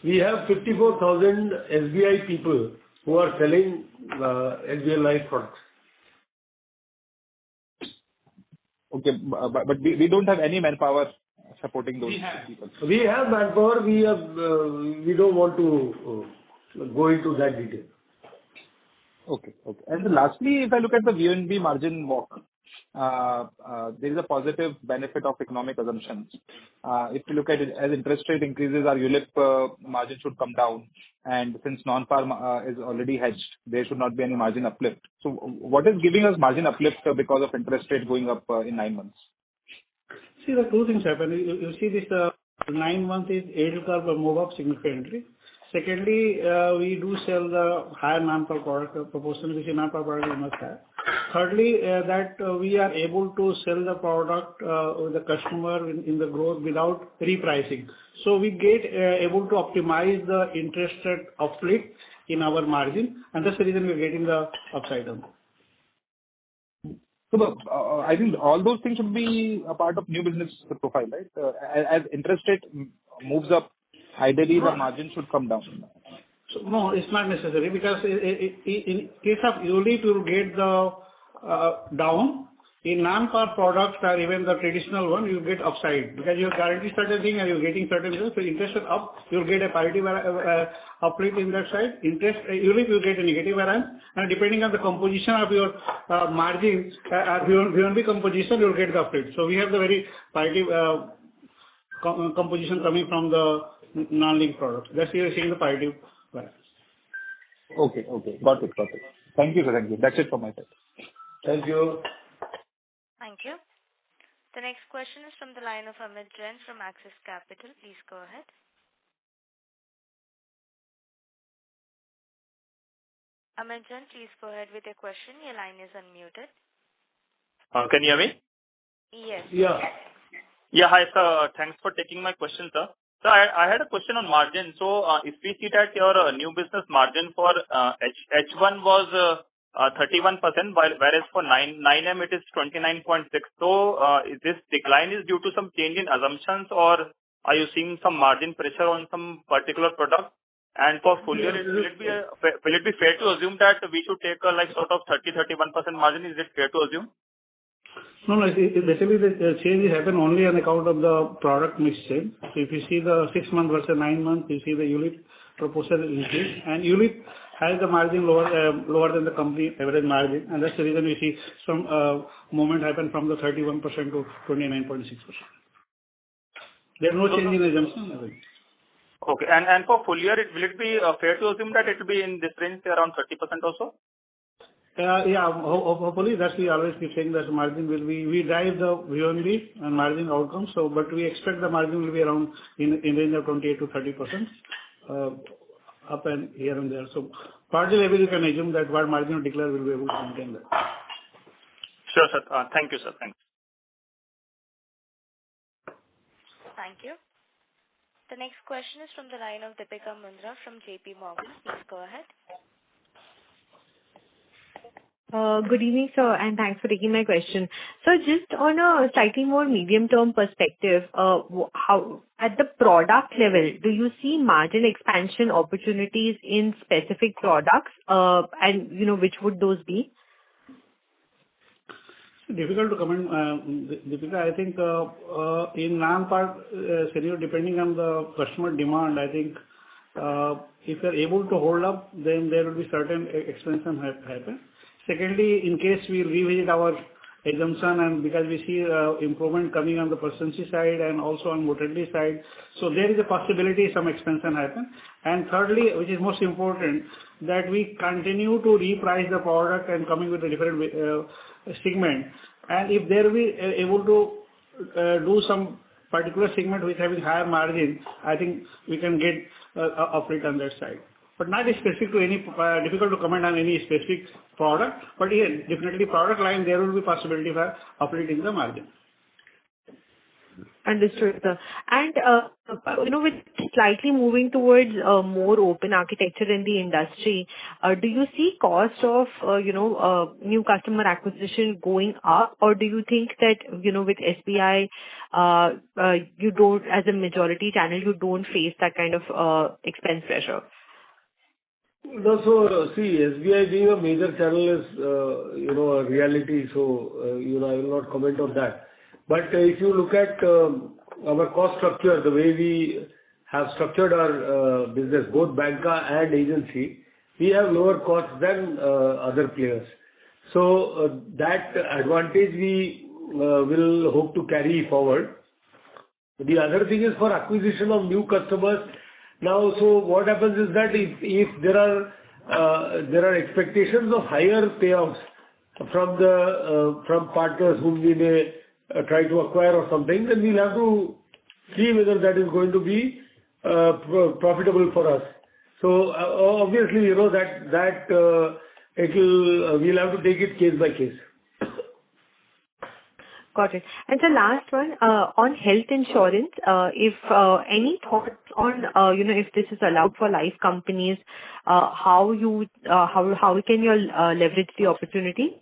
S2: we have 54,000 SBI people who are selling SBI Life products.
S13: Okay, but we don't have any manpower supporting those people.
S2: We have manpower. We don't want to go into that detail.
S13: Okay. And lastly, if I look at the VNB margin walk, there is a positive benefit of economic assumptions. If you look at it, as interest rate increases, our ULIP margin should come down. And since non-par is already hedged, there should not be any margin uplift. So what is giving us margin uplift because of interest rate going up in 9 months?
S4: See, the two things happen. You see this 9 months is yield curve move up significantly. Secondly, we do sell the higher non-par product proportion, which is non-par product we must have. Thirdly, that we are able to sell the product with the customer in the growth without repricing. So we get able to optimize the interest rate uplift in our margin, and that's the reason we're getting the upside down.
S13: So I think all those things should be a part of new business profile, right? As interest rate moves up, ideally the margin should come down.
S4: So, no, it's not necessary, because in case of ULIP, you will get the down. In non-par products or even the traditional one, you get upside, because you are guaranteed certain thing and you're getting certain results. So interest rate up, you'll get a positive uplift in that side. Interest ULIP, you get a negative variance, and depending on the composition of your margins, VNB composition, you'll get the uplift. So we have the very positive composition coming from the non-linked products. That's why you're seeing the positive variance.
S13: Okay. Got it. Thank you, sir. Thank you. That's it from my side.
S2: Thank you.
S1: Thank you. The next question is from the line of Amit Jain from Axis Capital. Please go ahead. Amit Jain, please go ahead with your question. Your line is unmuted.
S14: Can you hear me?
S1: Yes.
S2: Yeah.
S14: Yeah, hi, sir. Thanks for taking my question, sir. So I had a question on margin. So if we see that your new business margin for H1 was 31%, whereas for 9M it is 29.6. So this decline is due to some change in assumptions, or are you seeing some margin pressure on some particular product? And for full year, will it be fair to assume that we should take a like sort of 30-31% margin? Is it fair to assume?
S4: No, basically the change happen only on account of the product mix change. So if you see the 6 months versus 9 months, you see the ULIP proportion increase, and ULIP has the margin lower than the company average margin, and that's the reason we see some movement happen from the 31% to 29.6%. There's no change in assumption.
S14: Okay, and for full year, will it be fair to assume that it will be in this range, around 30% also?
S4: Yeah, hopefully that's we always keep saying that margin will be, we drive the VNB and margin outcomes. So, but we expect the margin will be around in range of 28 to 30%, up and here and there. So, partly maybe you can assume that what margin will declare will be able to maintain that.
S14: Sure, sir. Thank you, sir. Thanks.
S1: Thank you. The next question is from the line of Deepika Mundra from JP Morgan. Please go ahead.
S15: Good evening, sir, and thanks for taking my question. So just on a slightly more medium-term perspective, how at the product level, do you see margin expansion opportunities in specific products, and which would those be?
S4: Difficult to comment, Deepika. I think in non-par scenario, depending on the customer demand, I think if you're able to hold up, then there will be certain expansion happen. Secondly, in case we revisit our assumption, and because we see improvement coming on the persistency side and also on mortality side, so there is a possibility some expansion happen. And thirdly, which is most important, that we continue to reprice the product and coming with a different segment. And if there we able to do some particular segment which having higher margin, I think we can get uplift on that side. But not specific to any, difficult to comment on any specific product, but yeah, definitely product line, there will be possibility for uplift in the margin.
S15: Understood, sir. And, with slightly moving towards more open architecture in the industry, do you see cost of, new customer acquisition going up? Or do you think that, with SBI, you don't, as a majority channel, you don't face that kind of expense pressure?
S2: No, so see, SBI being a major channel is, a reality, so, I will not comment on that. But if you look at our cost structure, the way we have structured our business, both banca and agency, we have lower costs than other players. So that advantage we will hope to carry forward. The other thing is for acquisition of new customers. Now, so what happens is that if there are expectations of higher payouts from partners whom we may try to acquire or something, then we'll have to see whether that is going to be profitable for us. So obviously, we'll have to take it case by case.
S15: Got it. And the last one, on health insurance, if any thoughts on, if this is allowed for life companies, how can you leverage the opportunity?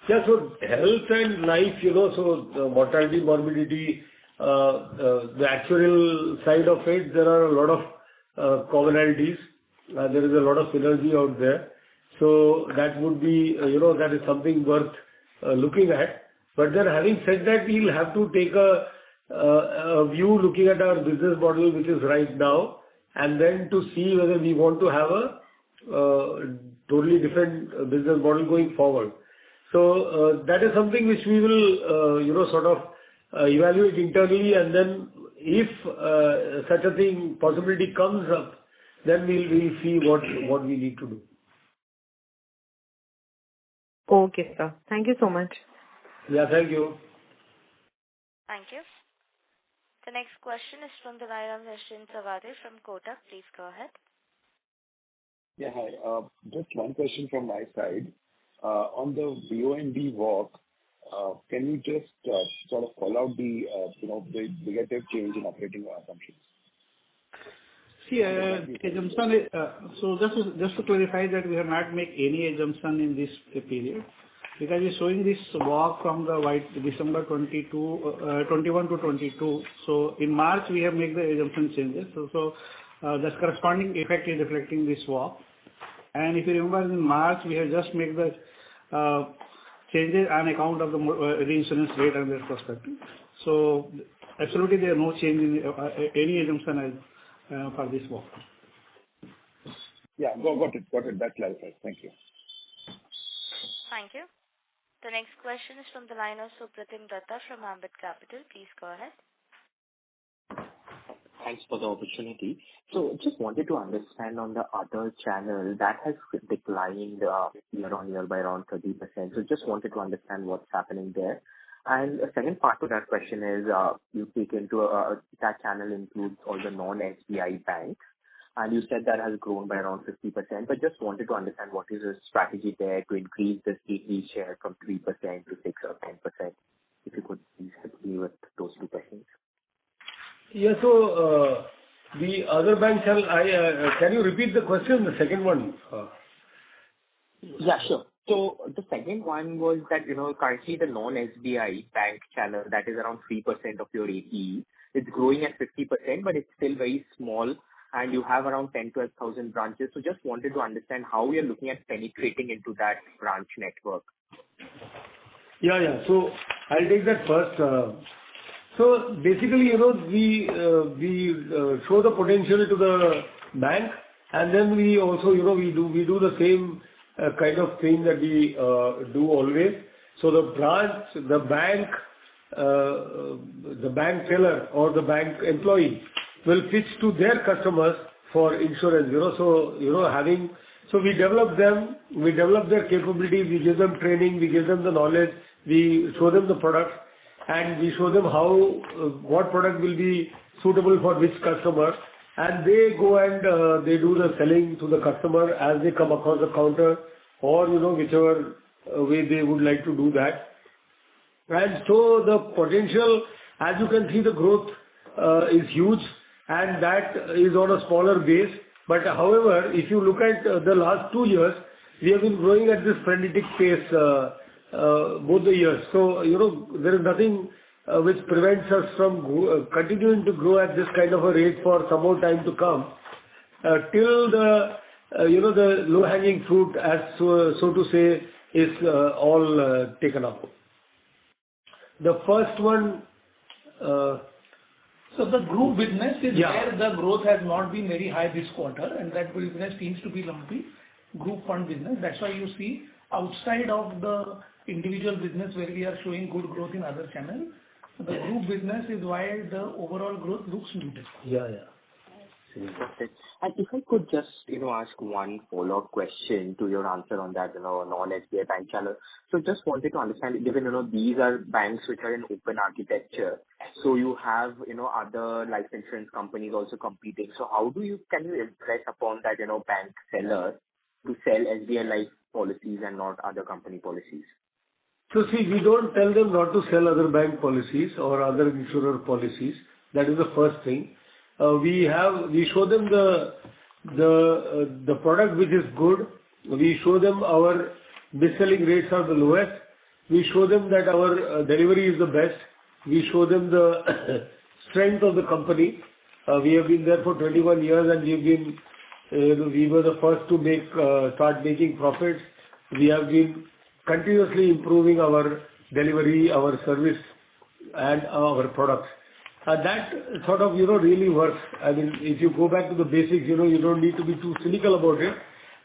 S2: Yeah, so health and life, so mortality, morbidity, the actuarial side of it, there are a lot of commonalities. There is a lot of synergy out there. So that would be, that is something worth looking at. But then having said that, we'll have to take a view looking at our business model, which is right now, and then to see whether we want to have a totally different business model going forward. So that is something which we will, sort of evaluate internally, and then if such a thing possibility comes up, then we'll see what we need to do.
S15: Okay, sir. Thank you so much.
S2: Yeah, thank you.
S1: Thank you. The next question is from the line of Nischint Chawathe from Kotak. Please go ahead.
S16: Yeah, hi. Just one question from my side. On the VONB walk, can you just sort of call out the negative change in operating assumptions?
S4: See, assumption is, so just to clarify that we have not made any assumption in this period, because we're showing this walk from the December 21 to 22. So in March, we have made the assumption changes. So the corresponding effect is reflecting this walk. And if you remember, in March, we have just made the changes on account of the reinsurance rate and their perspective. So absolutely, there are no change in any assumption for this walk.
S16: Yeah, got it. That clarifies. Thank you.
S1: Thank you. The next question is from the line of Supratim Datta from Ambit Capital. Please go ahead.
S17: Thanks for the opportunity. So just wanted to understand on the other channel that has declined year-on-year by around 30%. So just wanted to understand what's happening there. And the second part to that question is, you take into that channel includes all the non-SBI banks. And you said that has grown by around 50%, but just wanted to understand what is the strategy there to increase the CT share from 3% to 6 or 10%. If you could please help me with those two questions.
S2: Yeah, so the other bank channel, can you repeat the question, the second one?
S17: Yeah, sure. So the second one was that, currently the non-SBI bank channel, that is around 3% of your APE, it's growing at 50%, but it's still very small. And you have around 10,000-12,000 branches. So just wanted to understand how we are looking at penetrating into that branch network.
S2: Yeah. So I'll take that first. So basically, we show the potential to the bank, and then we also, we do the same kind of thing that we do always. So the branch, the bank teller or the bank employee will pitch to their customers for insurance, so we develop them, we develop their capabilities, we give them training, we give them the knowledge, we show them the products, and we show them how what product will be suitable for which customer, and they go and they do the selling to the customer as they come across the counter, or whichever way they would like to do that. And so the potential, as you can see, the growth is huge, and that is on a smaller base. But however, if you look at the last 2 years, we have been growing at this frenetic pace both the years. So, there is nothing which prevents us from continuing to grow at this kind of a rate for some more time to come, till the, the low-hanging fruit, as so to say, is all taken up. The first one...
S8: So the group business is where the growth has not been very high this quarter, and that business seems to be lumpy, group fund business. That's why you see outside of the individual business where we are showing good growth in other channels, the group business is why the overall growth looks muted.
S17: Perfect. And if I could just, ask one follow-up question to your answer on that, non-SBI bank channel. So just wanted to understand, given, these are banks which are in open architecture, so you have, other life insurance companies also competing. So how can you impress upon that, bank seller to sell SBI life policies and not other company policies?
S2: So see, we don't tell them not to sell other bank policies or other insurer policies. That is the first thing. We show them the product which is good. We show them our mis-selling rates are the lowest. We show them that our delivery is the best. We show them the strength of the company. We have been there for 21 years, and we were the first to start making profits. We have been continuously improving our delivery, our service, and our products. That sort of, really works. I mean, if you go back to the basics, you don't need to be too cynical about it.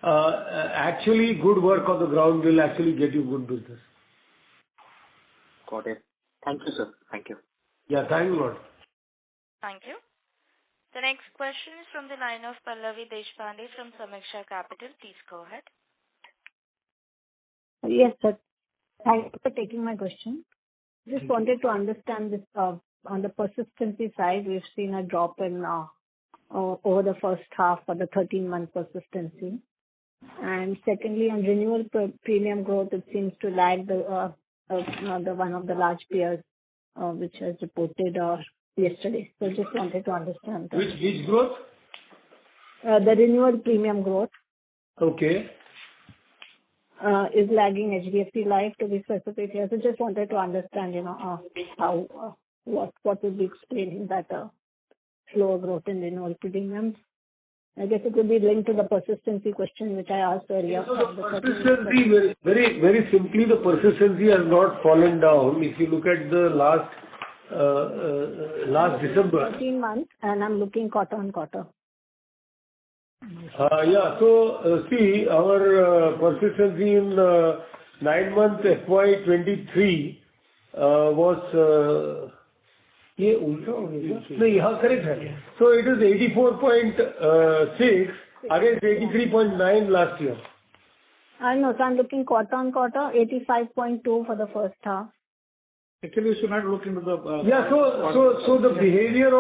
S2: Actually, good work on the ground will actually get you good business.
S17: Got it. Thank you, sir. Thank you.
S2: Yeah, thank you, Lord.
S1: Thank you. The next question is from the line of Pallavi Deshpande from Sameeksha Capital. Please go ahead.
S18: Yes, sir. Thank you for taking my question. Just wanted to understand this. On the persistency side, we've seen a drop in over the first half for the 13-month persistency. And secondly, on renewal premium growth, it seems to lag the one of the large peers, which has reported yesterday. So just wanted to understand that.
S2: Which growth?
S18: The renewal premium growth.
S2: Okay.
S18: Is lagging HDFC Life, to be specific here. So just wanted to understand, how what would be explaining that slower growth in renewal premiums. I guess it would be linked to the persistency question which I asked earlier.
S2: So the persistency, very, very simply, the persistency has not fallen down. If you look at the last December.
S18: 13 months, and I'm looking quarter on quarter.
S2: So see, our persistency in 9 months FY23 was correct. So it is 84.6 against 83.9 last year.
S18: I know, so I'm looking quarter on quarter, 85.2 for the first half.
S4: Actually, you should not look into the...
S2: So the behavior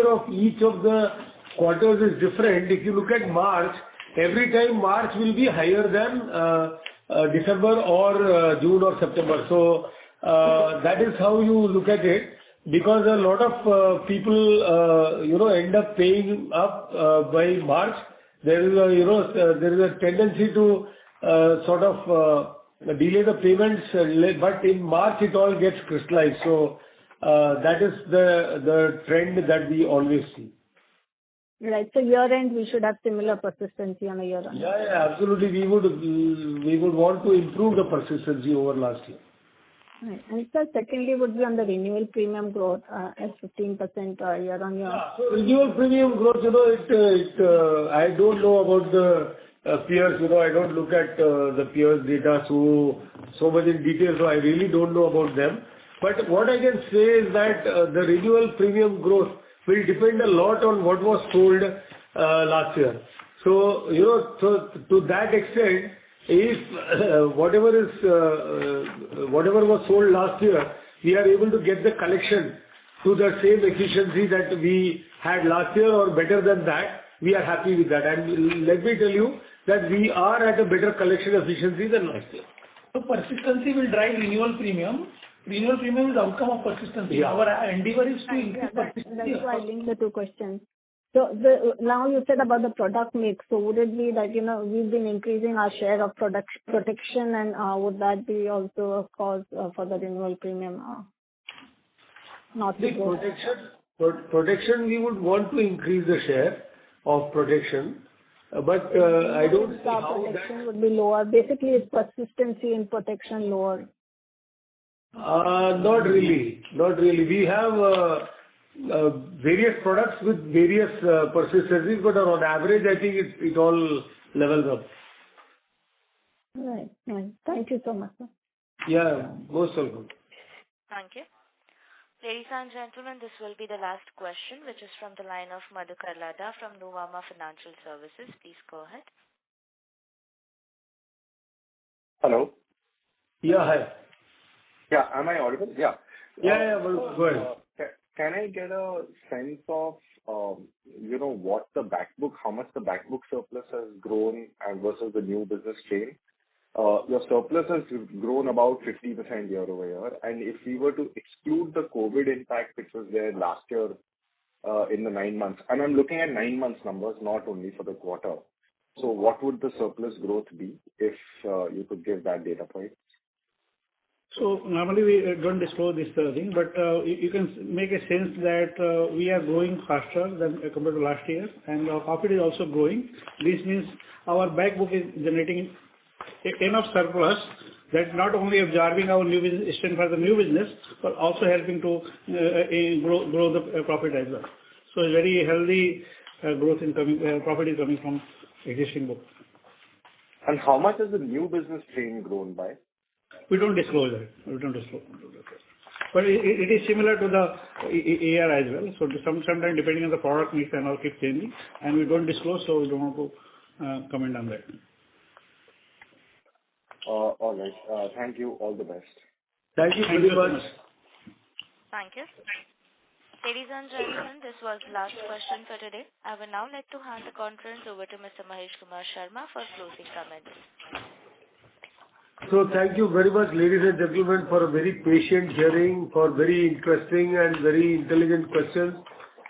S2: of each of the quarters is different. If you look at March, every time March will be higher than December or June or September. So that is how you look at it, because a lot of people end up paying up by March. There is a tendency to sort of delay the payments, but in March it all gets crystallized. So that is the trend that we always see.
S18: Right. So year end we should have similar persistency on a year end.
S2: Yeah, absolutely. We would want to improve the persistency over last year.
S18: Right. And sir, secondly would be on the renewal premium growth at 15% year on year.
S2: So renewal premium growth, I don't know about the peers. I don't look at the peers' data so much in detail, so I really don't know about them. But what I can say is that the renewal premium growth will depend a lot on what was sold last year. So, so to that extent, if whatever was sold last year we are able to get the collection to the same efficiency that we had last year or better than that, we are happy with that. And let me tell you that we are at a better collection efficiency than last year.
S8: So persistency will drive renewal premium. Renewal premium is outcome of persistency.
S2: Yeah.
S8: Our endeavor is to increase persistency.
S18: That's why I linked the two questions. So now you said about the product mix. So would it be that, we've been increasing our share of protection, and would that be also a cause for the renewal premium not to grow?
S2: Protection, we would want to increase the share of protection, but I don't see how
S18: protection would be lower. Basically, is persistency in protection lower?
S2: Not really. We have various products with various persistencies, but on average, I think it all levels up.
S18: Right. Thank you so much, sir.
S2: Yeah, most welcome.
S1: Thank you. Ladies and gentlemen, this will be the last question, which is from the line of Madhukar Ladha from Nuvama Financial Services. Please go ahead.
S9: Hello.
S2: Yeah, hi.
S9: Yeah, am I audible? Yeah.
S2: Yeah, go ahead.
S9: Can I get a sense of, what the back book, how much the back book surplus has grown and versus the new business strain? Your surplus has grown about 50% year-over-year, and if we were to exclude the COVID impact which was there last year in the 9 months, and I'm looking at 9 months numbers, not only for the quarter. So what would the surplus growth be if you could give that data point?
S4: So normally we don't disclose this thing, but you can make a sense that we are growing faster than compared to last year, and our profit is also growing. This means our back book is generating enough surplus that not only absorbing our new business strength for the new business, but also helping to grow the profit as well. So a very healthy growth in profit is coming from existing book.
S9: And how much has the new business strain grown by?
S4: We don't disclose that. But it is similar to the AR as well. So sometimes depending on the product mix and all keep changing, and we don't disclose, so we don't want to comment on that.
S9: All right. Thank you. All the best.
S2: Thank you very much.
S1: Thank you. Ladies and gentlemen, this was the last question for today. I would now like to hand the conference over to Mr. Mahesh Kumar Sharma for closing comments.
S2: So thank you very much, ladies and gentlemen, for a very patient hearing, for very interesting and very intelligent questions.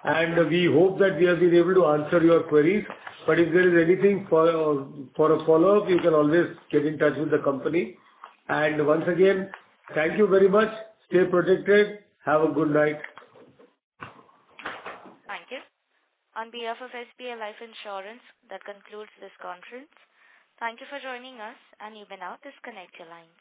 S2: And we hope that we have been able to answer your queries. But if there is anything for a follow-up, you can always get in touch with the company. And once again, thank you very much. Stay protected. Have a good night.
S1: Thank you. On behalf of SBI Life Insurance, that concludes this conference. Thank you for joining us, and you may now disconnect your lines.